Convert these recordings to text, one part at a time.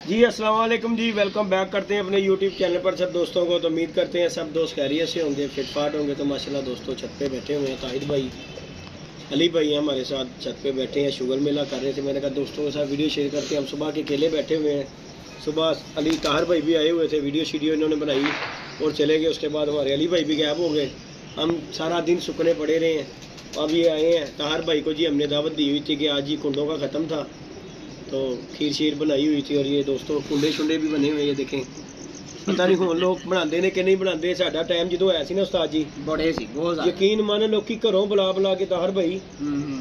जी अस्सलाम वालेकुम जी, welcome back करते हैं अपने यूट्यूब चैनल पर सब दोस्तों को। तो उम्मीद करते हैं सब दोस्त खैरियत से होंगे, फिटफाट होंगे। तो माशाल्लाह दोस्तों छत पे बैठे हुए हैं, ताहिर भाई अली भाई हैं हमारे साथ, छत पे बैठे हैं, शुगर मेला कर रहे थे। मैंने कहा दोस्तों के साथ वीडियो शेयर करते हैं। हम सुबह के केले बैठे हुए हैं, सुबह अली ताहिर भाई भी आए हुए थे, वीडियो इन्होंने बनाई और चले गए। उसके बाद हमारे अली भाई भी गायब हो गए। हम सारा दिन सुखने पड़े रहे हैं। अब ये आए हैं ताहिर भाई को जी हमने दावत दी हुई थी कि आज ही कुंडों का ख़त्म था, तो खीर शीर बनाई हुई थी। और ये दोस्तों कुंडे शुंडे भी बने हुए, ये देखें। पता नहीं हुण लोग बनाते ने कि नहीं बनाते। साडा टाइम जो है सी ना उस्ताद जी, बड़े सी बहुत यकीन मन लोग घरों बुला के ताहिर भाई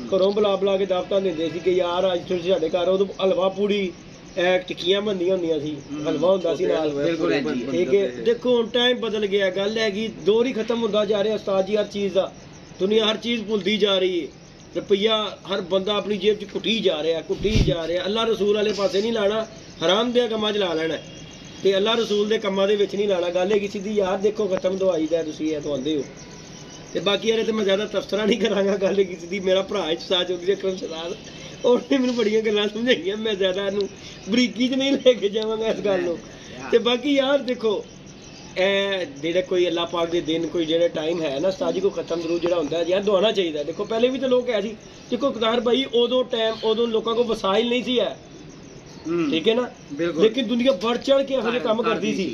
घरों बुला के दावतां दिंदे सी कि यार अज तुसीं साडे घर उदों हलवा पूड़ी टिक्कियां बनदियां होंदियां सी, हलवा हुंदा सी नाल। ठीक है, देखो हुण टाइम बदल गया, गल है कि दौर ही खत्म होंदा जा रहा उस्ताद जी। हर चीज़ का दुनिया हर चीज़ भुलदी जा रही है। रुपया हर बंदा अपनी जेब च कुटी जा रहा है। अल्लाह रसूल वाले पासे नहीं लाना, हराम दे कमां च ला लेना ते अल्लाह रसूल दे कमां दे विच नहीं लाना। गल है कि सीधी यार देखो खत्म दवाई दा तुसीं है तो आंदे हो ते बाकी यार ते मैं ज़्यादा तबसरा नहीं करांगा। गल है कि सीधी मेरा भरा है साज चौधरी अकरम सरार, उन्हें मैनूं बड़ियां गल्लां समझाइयां, मैं ज़्यादा इहनूं बरीकी च नहीं लेके जावांगा इस गल नूं। ते बाकी यार देखो जेह्ड़े कोई अल्लाह पाक दे दिन कोई जेह्ड़ा टाइम है ना उस्ताद जी को खत्म जरूर जेह्ड़ा होंदा है यार दुआना चाहिए। देखो पहले भी तो लोग है सी, देखो ताहिर भाई उदों टाइम उदों लोगों को वसाइल नहीं सी है, ठीक है ना, लेकिन दुनिया बढ़ चढ़ के ਇਹੋ काम करती सी।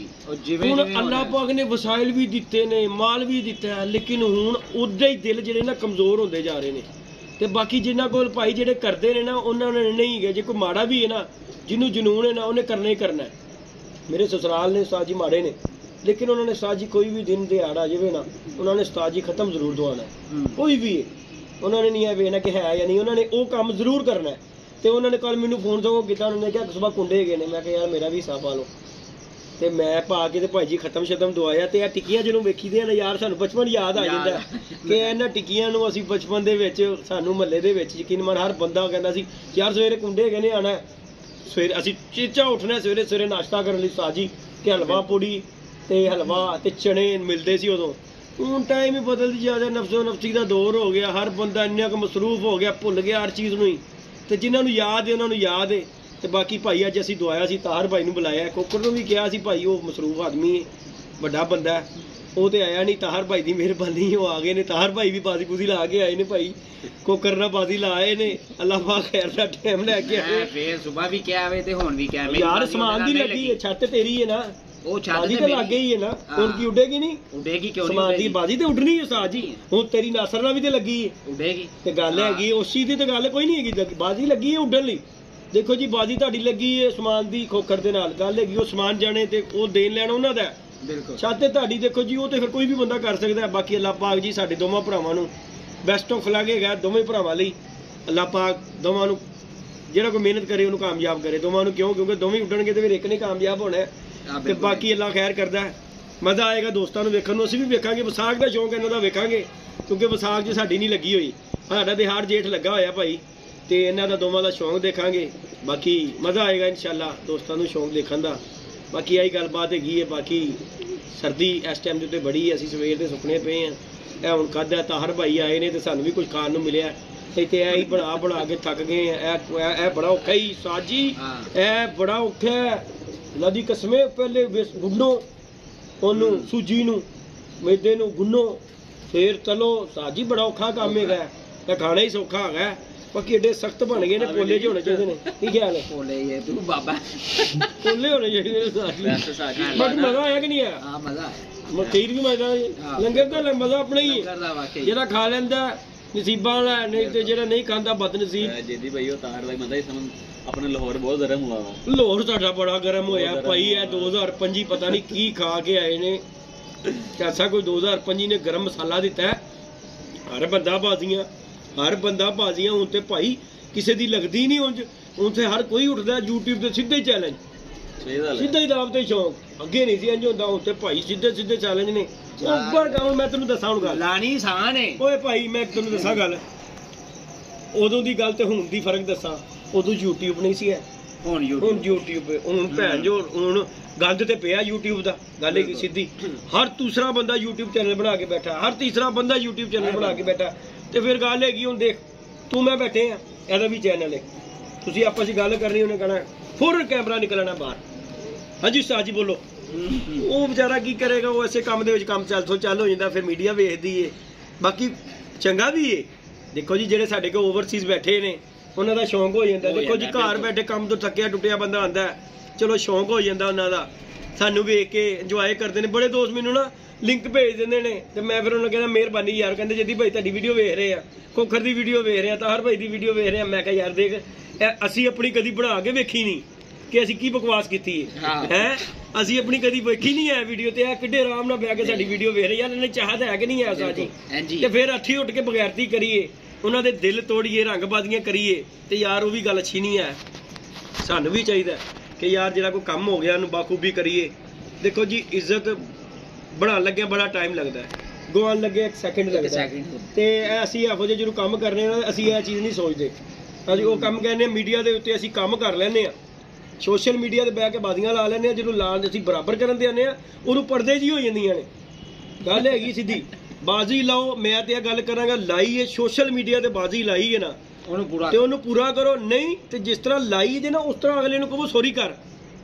हुण अल्लाह पाक ने वसाइल भी दिते ने, माल भी दिता है, लेकिन हुण उदे ही दिल जेह्ड़े ना कमजोर होंदे जा रहे ने। ते बाकी जिन्हां कोल भाई जेह्ड़े करदे ने ना उन्हां ने नहीं गए। जे कोई माड़ा भी है ना, जिन्हों जुनून है ना उन्हें करना ही करना है। मेरे ससुराल ने उस्ताद जी माड़े ने, लेकिन उन्होंने उस्ताद जी कोई भी दिन दिहाड़ा जाए ना उन्होंने उस्ताद जी खत्म जरूर दवाना है। कोई भी है उन्होंने नहीं है वेखना कि है या नहीं, उन्होंने वो काम जरूर करना है। तो उन्होंने कल मैनू फोन तो किया, उन्होंने कहा सुबह कुंडे गए ने, मैं कहा यार मेरा भी हिस्सा पा लो। तो मैं पा के भाई जी खत्म शतम दवाया। तो यह टिक्कियां जो वेखी दे ना यार सानू बचपन याद आ जाता है कि इन्होंने टिक्कियां असीं बचपन दे विच सानू महल्ले दे विच यकीन मन हर बंदा कहता सी यार सवेरे कुंडे कहने आना है, सवेरे असीं चेचा उठना सवेरे सवेरे नाश्ता करने लई उस्ताद जी कि हलवा पूड़ी ते हलवा ते चने मिलते सी उदों। हूँ टाइम ही बदलती जा रहा, नफ्सो नफ्सी का दौर हो गया, हर बंदा इन्ना मसरूफ हो गया, भुल गया हर चीज़ नूं ही। ते जिन्होंने याद है उन्होंने याद है। तो बाकी भाई अज असीं दुआया सी, ताहिर भाई नूं बुलाया, कोकर नूं भी कहा सी भाई वो मसरूफ आदमी है, वड्डा बंदा है, वो तो आया नहीं। ताहिर भाई की मेहरबानी वो आ गए ने। ताहिर भाई भी बाजी बूजी ला के आए ने, भाई कोकर नाल बाजी ला आए ने। अल्लाह पाक खैर दा टाइम लैके आए। फिर सुबह भी क्या वे ते हुण भी क्या यार समान दी लगी है, छत तेरी है ना, वो बाजी तो लग गई है ना, उनकी उड़ेगी नहीं, उड़ेगी क्यों समान दी बाजी तो उड़नी है उस्ताद जी। हुण तेरी नासर नाल भी तो लगी है, उड़ेगी ते गल हैगी उस चीज़ दी तो गल कोई नहीं हैगी, बाजी लगी है उड्डण लई। देखो जी बाजी तुहाडी लगी है समान दी खोखर दे नाल, गल हैगी वो समान जाने ते वो देन लैण उन्हां दा बिल्कुल। छत तुहाडी देखो जी वो तो फिर कोई भी बंदा कर सकदा है। बाकी अल्लाह पाक जी साडे दोवां भरावां नूं बेस्ट ऑफ लग हैगा, दोवें भरावां लई अल्लाह पाक दोवां नूं ਜਿਹੜਾ कोई मेहनत करे उन्होंने कामयाब करे दोवां नूं, क्यों क्योंकि दोवें उड्डणगे तो फिर एक ने कामयाब होना है। ते बाकी अल्लाह खैर करदा है, मज़ा आएगा दोस्तों नूं वेखण नूं। असीं भी वेखांगे, विसाख दा शौक इन्हां दा वेखांगे, क्योंकि विसाख 'च साडी नहीं लगी हुई, साडा ते हाड़ जेठ लगा होया भाई, ते इन्हां दा दोवां दा शौक देखांगे। बाकी मज़ा आएगा इंशाअल्लाह दोस्तों नूं शौक देखण दा। बाकी यही गलबात हैगी है। बाकी सर्दी इस टाइम दे उत्ते बड़ी है, असीं सवेर दे सुकने पे हैं। ਇਹ ਹੁਣ ਕਾਹਦਾ ਤਾਹਿਰ ਭਾਈ ਆਏ ਨੇ ਤੇ ਸਾਨੂੰ ਵੀ ਕੁਝ ਖਾਣ ਨੂੰ ਮਿਲਿਆ ਤੇ ਐ ਹੀ ਬਣਾ ਕੇ ਥੱਕ ਗਏ। ਇਹ ਬੜਾ ਔਖਾ ਹੀ ਸਾਜੀ, ਇਹ ਬੜਾ ਔਖਾ ਹੈ ਅੱਲਾ ਦੀ ਕਸਮੇ। ਪਹਿਲੇ ਗੁੰਨੋ ਉਹਨੂੰ ਸੂਜੀ ਨੂੰ ਮੈਦੇ ਨੂੰ ਗੁੰਨੋ ਫੇਰ ਤਲੋ, ਸਾਜੀ ਬੜਾ ਔਖਾ ਕੰਮ ਹੈਗਾ। ਇਹ ਖਾਣਾ ਹੀ ਸੌਖਾ ਹੈਗਾ, ਬਾਕੀ ਏਡੇ ਸਖਤ ਬਣ ਗਏ ਨੇ, ਪੋਲੇ 'ਚ ਹੋਣੇ ਚਾਹੀਦੇ ਨੇ। ਕੀ ਖਿਆਲ ਹੈ? ਪੋਲੇ ਇਹ ਤੂੰ ਬਾਬਾ ਪੋਲੇ ਹੋਣੇ ਚਾਹੀਦੇ ਨੇ ਸਾਜੀ। ਬਾਕੀ ਮਜ਼ਾ ਆਇਆ ਕਿ ਨਹੀਂ ਆਇਆ? ਹਾਂ ਮਜ਼ਾ ਆਇਆ, खीर भी मजा लंगर का मजा अपना ही है, जेड़ा खा लेंदा नसीबा वाला, नहीं तो जेड़ा नहीं खाता बदनसीब। जेदी भाई वो ताहिर भाई मजा ही समझ अपने लाहौर बहुत गर्म हुआ वा। लाहौर साडा बड़ा गर्म होया भाई। है 2025 पता नहीं की खा के आए ने, ऐसा कोई 2025 ने गर्म मसाला दिता है। हर बंदा बाजियां हुण ते भाई किसी दी लगदी नहीं। हुण ते हर कोई उठदा यूट्यूब ते सीधे चैलेंज, सीधा ही दाव ते शौक। अगे नहीं सी इंज होंदा, हुण ते भाई सीधे चैलेंज ने। उबर का मैं तैनूं दसां हुण गल लानी आसान है। ओए भाई मैं तैनूं दसां गल, उदों दी गल ते हुण दी फर्क दसां। उदों यूट्यूब नहीं सी है, हुण यूट्यूब हुण भैन जो हुण गंद ते पिया यूट्यूब दा। गल है सीधी, हर दूसरा बंदा यूट्यूब चैनल बना के बैठा, हर तीसरा बंदा यूट्यूब चैनल बना के बैठा। ते फिर गल हैगी हुण देख तू मैं बैठे हैं, एहदा भी चैनल है, तुसीं आपस च गल करनी, उन्हें कहना ਫੌਰਨ ਕੈਮਰਾ ਨਿਕਲਣਾ ਬਾਹਰ। ਹਾਂਜੀ ਉਸਤਾਦ ਜੀ ਬੋਲੋ। ਉਹ ਵਿਚਾਰਾ ਕੀ ਕਰੇਗਾ, ਉਹ ਐਸੇ ਕੰਮ ਦੇ ਵਿੱਚ ਕੰਮ ਚੱਲ ਹੋ ਜਾਂਦਾ, ਫਿਰ ਮੀਡੀਆ ਵੇਖਦੀ ਏ। ਬਾਕੀ ਚੰਗਾ ਵੀ ਏ, ਦੇਖੋ ਜੀ ਜਿਹੜੇ ਸਾਡੇ ਕੋਲ ਓਵਰਸੀਜ਼ ਬੈਠੇ ਨੇ ਉਹਨਾਂ ਦਾ ਸ਼ੌਂਕ ਹੋ ਜਾਂਦਾ। ਦੇਖੋ ਜੀ ਘਰ ਬੈਠੇ ਕੰਮ ਤੋਂ ਥੱਕਿਆ ਟੁੱਟਿਆ ਬੰਦਾ ਆਂਦਾ, ਚਲੋ ਸ਼ੌਂਕ ਹੋ ਜਾਂਦਾ ਉਹਨਾਂ ਦਾ, ਸਾਨੂੰ ਵੇਖ ਕੇ ਇੰਜੋਏ ਕਰਦੇ ਨੇ। ਬੜੇ ਦੋਸਤ ਮੈਨੂੰ ਨਾ ਲਿੰਕ ਭੇਜ ਦਿੰਦੇ ਨੇ ਤੇ ਮੈਂ ਫਿਰ ਉਹਨਾਂ ਕਹਿੰਦਾ ਮਿਹਰਬਾਨੀ ਯਾਰ, ਕਹਿੰਦੇ ਜਦੀ ਭਾਈ ਤੁਹਾਡੀ ਵੀਡੀਓ ਵੇਖ ਰਹੇ ਆ, ਖੋਖਰ ਦੀ ਵੀਡੀਓ ਵੇਖ ਰਹੇ ਆ, ਤਾਹਰ ਭਾਈ ਦੀ ਵੀਡੀਓ ਵੇਖ ਰਹੇ ਆ। ਮੈਂ ਕਿਹਾ ਯਾਰ ਦੇਖ, ਅਸੀਂ ਆਪਣੀ ਕਦੀ ਬਣਾ ਕੇ ਵੇਖੀ ਨਹੀਂ ਕਿ ਅਸੀਂ ਕੀ ਬਕਵਾਸ ਕੀਤੀ ਹੈ, ਅਸੀਂ ਆਪਣੀ ਕਦੀ ਵੇਖੀ ਨਹੀਂ ਹੈ ਵੀਡੀਓ, ਤੇ ਇਹ ਕਿੱਡੇ ਆਰਾਮ ਨਾਲ ਬਹਿ ਕੇ ਸਾਡੀ ਵੀਡੀਓ ਵੇਖ ਰਹੇ ਯਾਰ। ਇਹਨੇ ਚਾਹਤ ਹੈ ਕਿ ਨਹੀਂ ਹੈ ਸਾਜੀ, ਤੇ ਫਿਰ ਅੱਠੀ ਉੱਠ ਕੇ ਬਗੈਰਤੀ ਕਰੀਏ, ਉਹਨਾਂ ਦੇ ਦਿਲ ਤੋੜੀਏ, ਰੰਗਬਾਜ਼ੀਆਂ ਕਰੀਏ, ਤੇ ਯਾਰ ਉਹ ਵੀ ਗੱਲ ਅੱਛੀ ਨਹੀਂ ਹੈ। ਸਾਨੂੰ ਵੀ ਚਾਹੀਦਾ ਕਿ ਯਾਰ ਜਿਹੜਾ ਕੋਈ ਕੰਮ ਹੋ ਗਿਆ ਉਹਨੂੰ ਬਾਖੂਬੀ ਕਰੀਏ। ਦੇਖੋ ਜੀ ਇੱਜ਼ਤ ਬਣਾਉਣ ਲੱਗਿਆ ਬੜਾ ਟਾਈਮ ਲੱਗਦਾ ਹੈ, ਗਵਾਉਣ ਲੱਗੇ 1 ਸੈਕਿੰਡ ਲੱਗਦਾ ਹੈ। ਤੇ ਅਸੀਂ ਇਹੋ ਜਿਹੇ ਜਦੋਂ ਕੰਮ ਕਰਨੇ ਆ ਅਸੀਂ ਇਹ ਚੀਜ਼ ਨਹੀਂ ਸੋਚਦੇ। ਅਸੀਂ ਉਹ ਕੰਮ ਕਹਿੰਦੇ ਆ ਮੀਡੀਆ ਦੇ ਉੱਤੇ ਅਸੀਂ ਕੰਮ ਕਰ ਲੈਂਦੇ ਆ, ਸੋਸ਼ਲ ਮੀਡੀਆ ਤੇ ਬਹਿ ਕੇ ਬਾਜ਼ੀਆਂ ਲਾ ਲੈਂਦੇ ਆ। ਜਦੋਂ ਲਾਣ ਅਸੀਂ ਬਰਾਬਰ ਕਰਨ ਦੇ ਆਉਂਦੇ ਆ ਉਦੋਂ ਪਰਦੇ ਜੀ ਹੋ ਜਾਂਦੀਆਂ ਨੇ। ਗੱਲ ਹੈਗੀ ਸਿੱਧੀ, ਬਾਜ਼ੀ ਲਾਓ। ਮੈਂ ਤੇ ਇਹ ਗੱਲ ਕਰਾਂਗਾ, ਲਾਈ ਹੈ ਸੋਸ਼ਲ ਮੀਡੀਆ ਤੇ ਬਾਜ਼ੀ ਲਾਈ ਹੈ ਨਾ, ਉਹਨੂੰ ਪੂਰਾ ਕਰੋ। ਨਹੀਂ ਤੇ ਜਿਸ ਤਰ੍ਹਾਂ ਲਾਈ ਜੇ ਨਾ ਉਸ ਤਰ੍ਹਾਂ ਅਗਲੇ ਨੂੰ ਕਹੋ ਸੌਰੀ ਕਰ,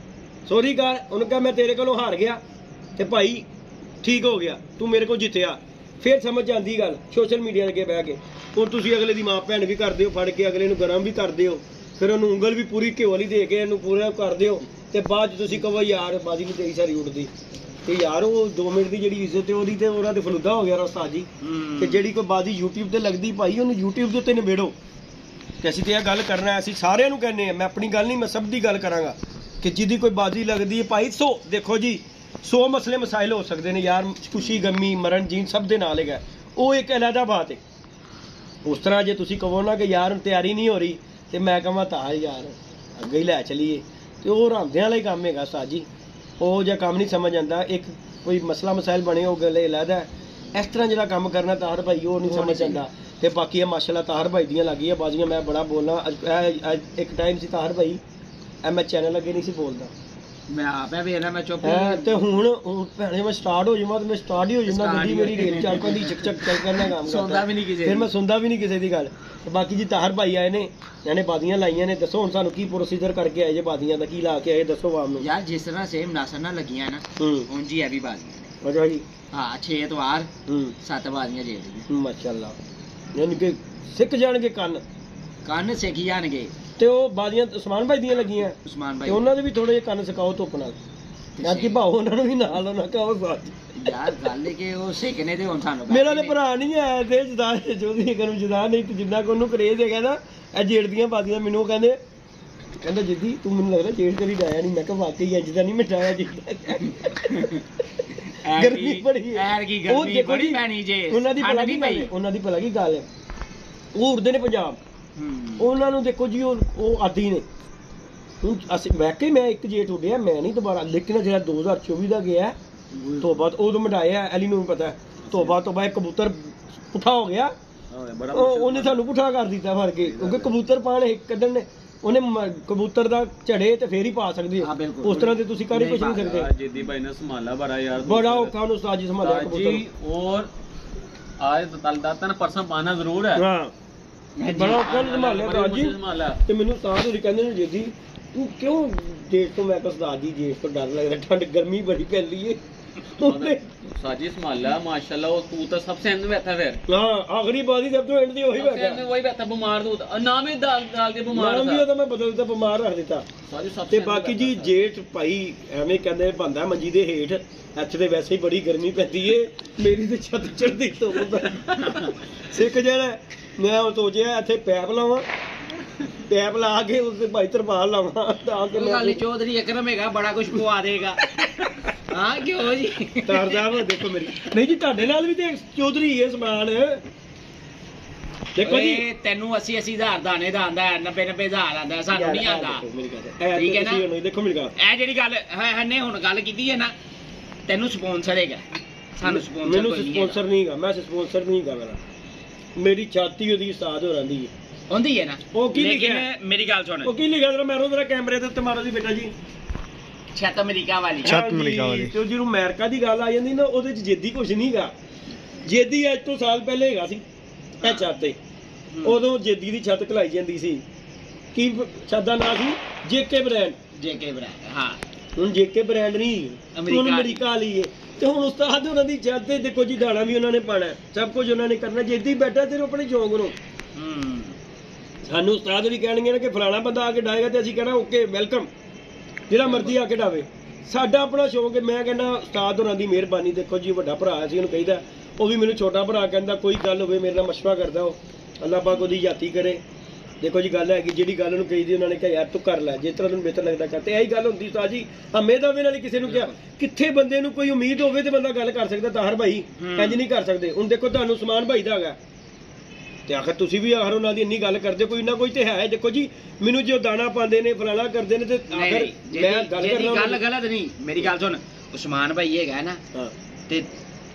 ਸੌਰੀ ਕਰ। ਉਹਨੂੰ ਕਹਾਂ ਮੈਂ ਤੇਰੇ ਕੋਲੋਂ ਹਾਰ ਗਿਆ ਤੇ ਭਾਈ ਠੀਕ ਹੋ ਗਿਆ, ਤੂੰ ਮੇਰੇ ਕੋਲ ਜਿੱਤਿਆ, ਫਿਰ ਸਮਝ ਜਾਂਦੀ ਗੱਲ। ਸੋਸ਼ਲ ਮੀਡੀਆ ਅੱਗੇ ਬਹਿ ਕੇ ਹੁਣ ਤੁਸੀਂ ਅਗਲੇ ਦੀ ਮਾਂ ਭੈਣ ਵੀ ਕਰਦੇ ਹੋ, ਫੜ ਕੇ ਅਗਲੇ ਨੂੰ ਗਰਮ ਵੀ ਕਰਦੇ ਹੋ, ਫਿਰ ਉਹਨੂੰ ਉਂਗਲ ਵੀ ਪੂਰੀ ਘਿਓ ਵਾਲੀ ਦੇ ਕੇ ਇਹਨੂੰ ਪੂਰਾ ਕਰਦੇ ਹੋ, ਤੇ ਬਾਅਦ 'ਚ ਤੁਸੀਂ ਕਹੋ ਯਾਰ ਬਾਜ਼ੀ ਨਹੀਂ ਤੇਰੀ ਸਾਰੀ ਉੱਡਦੀ। ਤੇ ਯਾਰ ਉਹ 2 ਮਿੰਟ ਦੀ ਜਿਹੜੀ ਇੱਜ਼ਤ ਹੈ ਉਹਦੀ ਤੇ ਉਹਦਾ ਤੇ ਫਲੂਦਾ ਹੋ ਗਿਆ ਉਸਤਾਦ ਜੀ। ਤੇ ਜਿਹੜੀ ਕੋਈ ਬਾਜ਼ੀ YouTube ਤੇ ਲੱਗਦੀ ਭਾਈ ਉਹਨੂੰ YouTube ਦੇ ਉੱਤੇ ਨਿਬੇੜੋ। ਤੇ ਅਸੀਂ ਤੇ ਇਹ ਗੱਲ ਕਰਨਾ, ਅਸੀਂ ਸਾਰਿਆਂ ਨੂੰ ਕਹਿੰਦੇ ਆ, ਮੈਂ ਆਪਣੀ ਗੱਲ ਨਹੀਂ, ਮੈਂ ਸਭ ਦੀ ਗੱਲ ਕਰਾਂਗਾ ਕਿ ਜਿਹਦੀ ਕੋਈ ਬਾਜ਼ੀ ਲੱਗਦੀ ਹੈ ਭਾਈ, ਦੇਖੋ ਜੀ 100 ਮਸਲੇ ਮਸਾਇਲ ਹੋ ਸਕਦੇ ਨੇ ਯਾਰ, ਖੁਸ਼ੀ ਗਮੀ ਮਰਨ ਜੀਣ ਸਭ ਦੇ ਨਾਲ ਹੈਗਾ, ਉਹ ਇੱਕ ਅਲੱਗਾ ਬਾਤ ਹੈ। ਉਸ ਤਰ੍ਹਾਂ ਜੇ ਤੁਸੀਂ ਕਹੋ ਨਾ ਕਿ ਯਾਰ ਤਿਆਰੀ ਨਹੀਂ ਹੋ ਰਹੀ ਤੇ ਮੈਂ ਕਹਾਂ ਤਾਂ ਯਾਰ ਅੱਗੇ ਹੀ ਲੈ ਚਲੀਏ, ਤੇ ਉਹ ਰਾਂਦਿਆਂ ਵਾਲਾ ਹੀ ਕੰਮ ਹੈਗਾ ਉਸਤਾਦ ਜੀ। ਉਹ ਜਿਹਾ ਕੰਮ ਨਹੀਂ ਸਮਝ ਆਉਂਦਾ, ਇੱਕ ਕੋਈ ਮਸਲਾ ਮਸਾਇਲ ਬਣੇ ਉਹ ਗੱਲ ਅਲੱਗਾ, ਇਸ ਤਰ੍ਹਾਂ ਜਿਹੜਾ ਕੰਮ ਕਰਨਾ ਤਾਹਰ ਭਾਈ ਉਹ ਨਹੀਂ ਸਮਝ ਆਉਂਦਾ। ਤੇ ਬਾਕੀ ਇਹ ਮਾਸ਼ਾਅੱਲਾ ਤਾਹਰ ਭਾਈ ਦੀਆਂ ਲੱਗੀਆਂ ਬਾਜ਼ੀਆਂ, ਮੈਂ ਬੜਾ ਬੋਲਣਾ। ਇੱਕ ਟਾਈਮ ਸੀ ਤਾਹਰ ਭਾਈ ਮੈਂ ਚੈਨਲ ਅੱਗੇ ਨਹੀਂ ਸੀ ਬੋਲਦਾ, ਮੈਂ ਆਪੇ ਵੇਖਣਾ, ਮੈਂ ਚੁੱਪ ਤੇ ਹੁਣ ਭੈਣੇ ਮੈਂ ਸਟਾਰਟ ਹੋ ਜਾਵਾਂ ਤੇ ਮੈਂ ਸਟਾਰਟ ਹੀ ਹੋ ਜਾਂਦਾ, ਗੱਡੀ ਮੇਰੀ ਰੇਲ ਚੱਲ ਪੈਂਦੀ, ਚੱਕ ਚੱਕ ਚੱਲ ਕਰਨਾ ਕੰਮ ਸੁਣਦਾ ਵੀ ਨਹੀਂ ਕਿਸੇ, ਫਿਰ ਮੈਂ ਸੁਣਦਾ ਵੀ ਨਹੀਂ ਕਿਸੇ ਦੀ ਗੱਲ। ਤੇ ਬਾਕੀ ਜੀ ਤਾਹਰ ਭਾਈ ਆਏ ਨੇ, ਇਹਨੇ ਬਾਜ਼ੀਆਂ ਲਾਈਆਂ ਨੇ, ਦੱਸੋ ਹੁਣ ਸਾਨੂੰ ਕੀ ਪ੍ਰੋਸੀਜਰ ਕਰਕੇ ਆਏ ਜੇ, ਬਾਜ਼ੀਆਂ ਦਾ ਕੀ ਲਾ ਕੇ ਆਏ ਦੱਸੋ ਆਪ ਨੂੰ ਯਾਰ। ਜਿਸ ਤਰ੍ਹਾਂ ਸੇਮ ਨਾਸਰ ਨਾਲ ਲੱਗੀਆਂ ਨਾ ਉਂਝ ਹੀ ਇਹ ਵੀ ਬਾਜ਼ੀਆਂ ਨੇ। ਅੱਛਾ ਜੀ, ਹਾਂ 6 ਐਤਵਾਰ 7 ਬਾਜ਼ੀਆਂ ਜਿਹੜੀਆਂ ਮਾਸ਼ਾਅੱਲਾ, ਯਾਨੀ ਕਿ ਸਿੱਖ ਜਾਣਗੇ ਕੰਨ ਸਿੱਖ ਜਾਣਗੇ। ਤੇ ਉਹ ਬਾਜ਼ੀਆਂ ਉਸਮਾਨ ਭਾਈ ਦੀਆਂ ਲੱਗੀਆਂ, ਉਸਮਾਨ ਤੇ ਭਾਈ ਉਹਨਾਂ ਦੇ ਵੀ ਥੋੜੇ ਜਿਹੇ ਕੰਨ ਸਿਕਾਓ ਧੁੱਪ ਨਾਲ, ਅੱਜ ਕੀ ਭਾਓ ਉਹਨਾਂ ਨੂੰ ਵੀ ਨਾਲ ਉਹਨਾਂ ਕਹੋ ਬਾਤ। ਯਾਰ ਗੱਲ ਕਿ ਉਹ ਸਿੱਖ ਨੇ ਤੇ ਹੁਣ ਸਾਨੂੰ ਮੇਰਾ ਤੇ ਭਰਾ ਨਹੀਂ ਆਇਆ ਤੇ ਜਦਾ ਜੋਦੀ ਕਰਮ ਜਦਾ ਨਹੀਂ, ਤੇ ਜਿੰਨਾ ਕੋ ਉਹਨੂੰ ਕਰੇਜ਼ ਹੈਗਾ ਨਾ ਇਹ ਜੇੜ ਦੀਆਂ ਬਾਜ਼ੀਆਂ, ਮੈਨੂੰ ਕਹਿੰਦਾ ਜਿੱਦੀ ਤੂੰ ਮੈਨੂੰ ਲੱਗਦਾ ਜੇੜ ਕਰੀ ਡਾਇਆ ਨਹੀਂ। ਮੈਂ ਕਿਹਾ ਵਾਕਈ ਅੱਜ ਦਾ ਨਹੀਂ ਮੈਂ ਡਾਇਆ ਜੀ, ਗਰਮੀ ਬੜੀ ਹੈ, ਉਹ ਦੇਖੋ ਜੀ ਪੈਣੀ ਜੇ ਉਹਨਾਂ ਦੀ ਭਲਾ ਕੀ ਗੱਲ ਹੈ, ਉਹਨਾਂ ਦੀ ਭਲਾ ਕੀ ਗੱਲ ਹੈ, ਉਹ ਉੜਦੇ ਨੇ ਪੰਜਾਬ, ਉਹਨਾਂ ਨੂੰ ਦੇਖੋ ਜੀ ਉਹ ਆਦੀ ਨੇ। ਹੁਣ ਅਸੀਂ ਵਾਕਈ ਮੈਂ ਇੱਕ ਜੇਠ ਉੱਡਿਆ, ਮੈਂ ਨਹੀਂ ਦੁਬਾਰਾ, ਲੇਕਿਨ ਜਿਹੜਾ 2024 ਦਾ ਗਿਆ ਤੋਬਾ ਉਦੋਂ ਮਟਾਇਆ, ਐਲੀ ਨੂੰ ਵੀ ਪਤਾ, ਤੋਬਾ ਇੱਕ ਕਬੂਤਰ ਪੁੱਠਾ ਹੋ ਗਿਆ, ਉਹਨੇ ਸਾਨੂੰ ਪੁੱਠਾ ਕਰ ਦਿੱਤਾ ਫੜ ਕੇ, ਕਿਉਂਕਿ ਕਬੂਤਰ ਪਾਣ ਕੱਢਣ ਨੇ, ਉਹਨੇ ਕਬੂਤਰ ਦਾ ਝੜੇ ਤੇ ਫੇਰ ਹੀ ਪਾ ਸਕਦੇ ਹੋ, ਉਸ ਤਰ੍ਹਾਂ ਦੇ ਤੁਸੀਂ ਕਰ ਹੀ ਕੁਝ ਨਹੀਂ ਸਕਦੇ। ਜਿੱਦੀ ਭਾਈ ਨੇ ਸੰਭਾਲਾ ਬੜਾ ਯਾਰ, ਬੜਾ ਔਖਾ ਉਹਨੂੰ ਉਸਤਾਦ ਜੀ ਸੰਭਾਲਿਆ ਕਬੂਤਰ। ਔਰ आज तलदाता ने परसों पाना जरूर है। हाँ बड़ा औखा संभालिया उस्ताद जी। ते मैनू उस्ताद होरी कहंदे ने जी तू क्यों जेठ तो, मैं उस्ताद जी जेठ तो डर लग रहा, ठंड गर्मी बड़ी फैली है साजी संभाला माशाल्लाह। तू तो सबसे एंड में बैठा फिर। हां आखिरी बारी जब तो एंड दी वही बैठा, वही बैठा बीमार तू नाम ही डाल के बीमार नाम भी तो मैं बदल दिता, बीमार रख दिता साजी सबसे। ते बाकी जी जेठ भाई एवें कहंदे बंदा मंजी दे हेठ, ਇੱਥੇ ਤੇ ਵੈਸੇ ਹੀ ਬੜੀ ਗਰਮੀ ਪੈਂਦੀ ਏ, ਮੇਰੀ ਤੇ ਛੱਤ ਚੜਦੀ ਧੁੱਪ ਸਿੱਖ ਜਿਹੜਾ ਮੈਂ ਉਹ ਸੋਚਿਆ ਇੱਥੇ ਪੈਪ ਲਾਵਾਂ, ਪੈਪ ਲਾ ਕੇ ਉਸ ਭਾਈ ਤਰਪਾਲ ਲਾਵਾਂ ਤਾਂ ਕਿ ਗੱਲ ਚੌਧਰੀ ਅਕਰਮ ਹੈਗਾ ਬੜਾ ਕੁਝ ਪਵਾ ਦੇਗਾ। ਹਾਂ ਕਿਉਂ ਜੀ ਤਾਰ ਸਾਹਿਬ ਦੇਖੋ ਮੇਰੀ, ਨਹੀਂ ਜੀ ਤੁਹਾਡੇ ਨਾਲ ਵੀ ਤੇ ਚੌਧਰੀ ਹੈ ਸਮਾਨ। ਦੇਖੋ ਜੀ ਤੈਨੂੰ 80,000 ਦਾਣੇ ਦਾ ਆਂਦਾ, 90,000 ਆਂਦਾ, ਸਾਨੂੰ ਨਹੀਂ ਆਂਦਾ। ਠੀਕ ਹੈ ਨਾ, ਦੇਖੋ ਮੇਰੀ ਗੱਲ, ਇਹ ਜਿਹੜੀ ਗੱਲ ਇਹਨੇ ਹੁਣ ਗੱਲ ਕੀਤੀ ਹੈ ਨਾ, ਤੈਨੂੰ ਸਪਾਂਸਰ ਹੈਗਾ, ਸਾਨੂੰ ਸਪਾਂਸਰ ਮੈਨੂੰ ਸਪਾਂਸਰ ਨਹੀਂ ਹੈਗਾ, ਮੈਂ ਸਪਾਂਸਰ ਨਹੀਂ ਹੈਗਾ, ਮੇਰੀ ਛਾਤੀ ਉਹਦੀ ਉਸਤਾਦ ਹੋ ਰਹਿੰਦੀ ਹੈ ਹੁੰਦੀ ਹੈ ਨਾ। ਉਹ ਕੀ ਲਿਖਿਆ, ਮੇਰੀ ਗੱਲ ਸੁਣ, ਉਹ ਕੀ ਲਿਖਿਆ ਜਰਾ ਮਾਰੋ ਜਰਾ ਕੈਮਰੇ ਦੇ ਉੱਤੇ ਮਾਰੋ ਜੀ ਬੇਟਾ ਜੀ, ਛੱਤ ਅਮਰੀਕਾ ਵਾਲੀ, ਛੱਤ ਅਮਰੀਕਾ ਵਾਲੀ। ਤੇ ਜਦੋਂ ਅਮਰੀਕਾ ਦੀ ਗੱਲ ਆ ਜਾਂਦੀ ਨਾ ਉਹਦੇ ਚ ਜੇਦੀ ਕੁਝ ਨਹੀਂ ਹੈਗਾ, ਜੇਦੀ ਅੱਜ ਤੋਂ ਸਾਲ ਪਹਿਲੇ ਹੈਗਾ ਸੀ ਇਹ ਛੱਤ ਤੇ, ਉਦੋਂ ਜੇਦੀ ਦੀ ਛੱਤ ਖਲਾਈ ਜਾਂਦੀ ਸੀ। ਕੀ ਛੱਤ ਦਾ ਨਾਂ ਸੀ? JK brand. ਜੇਕੇ ਬ੍ਰਾਂਡ ਹਾਂ ਹੁਣ ਜੇਕੇ ਬ੍ਰਾਂਡ ਨਹੀਂ ਹੁਣ ਅਮਰੀਕਾ ਵਾਲੀ ਏ ਤੇ ਹੁਣ ਉਸਤਾਦ ਉਹਨਾਂ ਦੀ ਛੱਤ ਤੇ ਦੇਖੋ ਜੀ ਦਾਣਾ ਵੀ ਉਹਨਾਂ ਨੇ ਪਾਣਾ ਸਭ ਕੁਝ ਉਹਨਾਂ ਨੇ ਕਰਨਾ ਜੇ ਇੱਦਾਂ ਹੀ ਬੈਠਾ ਤੇ ਆਪਣੇ ਸ਼ੌਂਕ ਨੂੰ ਸਾਨੂੰ ਉਸਤਾਦ ਵੀ ਕਹਿਣਗੇ ਨਾ ਕਿ ਫਲਾਣਾ ਬੰਦਾ ਆ ਕੇ ਡਾਏਗਾ ਤੇ ਅਸੀਂ ਕਹਿਣਾ ਓਕੇ ਵੈਲਕਮ ਜਿਹੜਾ ਮਰਜ਼ੀ ਆ ਕੇ ਡਾਵੇ ਸਾਡਾ ਆਪਣਾ ਸ਼ੌਂਕ ਹੈ ਮੈਂ ਕਹਿੰਦਾ ਉਸਤਾਦ ਹੋਰਾਂ ਦੀ ਮਿਹਰਬਾਨੀ ਦੇਖੋ ਜੀ ਵੱਡਾ ਭਰਾ ਸੀ ਉਹਨੂੰ ਕਹੀਦਾ ਉਹ ਵੀ ਮੈਨੂੰ ਛੋਟਾ ਭਰਾ ਕਹਿੰਦਾ ਕੋਈ ਗੱਲ ਹੋਵੇ ਮੇਰੇ ਨਾਲ ਮਸ਼ਵਰਾ ਕਰਦਾ ਉਹ ਅੱਲਾਹ ਪਾਕ ਉਹਦੀ ਯਾਤੀ ਕਰੇ ਦੇਖੋ ਜੀ ਗੱਲ ਹੈਗੀ ਜਿਹੜੀ ਗੱਲ ਉਹਨੂੰ ਕਹੀਦੀ ਉਹਨਾਂ ਨੇ ਕਿਹਾ ਯਾਰ ਤੂੰ ਕਰ ਲੈ ਜਿਸ ਤਰ੍ਹਾਂ ਤੈਨੂੰ ਬਿਹਤਰ ਲੱਗਦਾ ਕਰ ਤੇ ਇਹੀ ਗੱਲ ਹੁੰਦੀ ਉਸਤਾਦ ਜੀ ਹਮੇ ਦਾਵੇ ਨਾਲ ਕਿਸੇ ਨੂੰ ਕਿਹਾ ਕਿੱਥੇ ਬੰਦੇ ਨੂੰ ਕੋਈ ਉਮੀਦ ਹੋਵੇ ਤੇ ਬੰਦਾ ਗੱਲ ਕਰ ਸਕਦਾ ਤਾਹਰ ਭਾਈ ਇੰਜ ਨਹੀਂ ਕਰ ਸਕਦੇ ਹੁਣ ਦੇਖੋ ਤੁਹਾਨੂੰ ਸਮਾਨ ਭਾਈ ਦਾ ਹੈਗਾ ਤੇ ਆਖਰ ਤੁਸੀਂ ਵੀ ਆਖਰ ਉਹਨਾਂ ਦੀ ਇੰਨੀ ਗੱਲ ਕਰਦੇ ਕੋਈ ਨਾ ਕੋਈ ਤੇ ਹੈ ਦੇਖੋ ਜੀ ਮੈਨੂੰ ਜੋ ਦਾਣਾ ਪਾਉਂਦੇ ਨੇ ਫਲਾਣਾ ਕਰਦੇ ਨੇ ਤੇ ਆਖਰ ਮੈਂ ਗੱਲ ਕਰਨਾ ਗੱਲ ਗਲਤ ਨਹੀਂ ਮੇਰੀ ਗੱਲ ਸੁਣ ਉਸਮਾਨ ਭਾਈ ਹੈਗਾ ਨਾ ਤੇ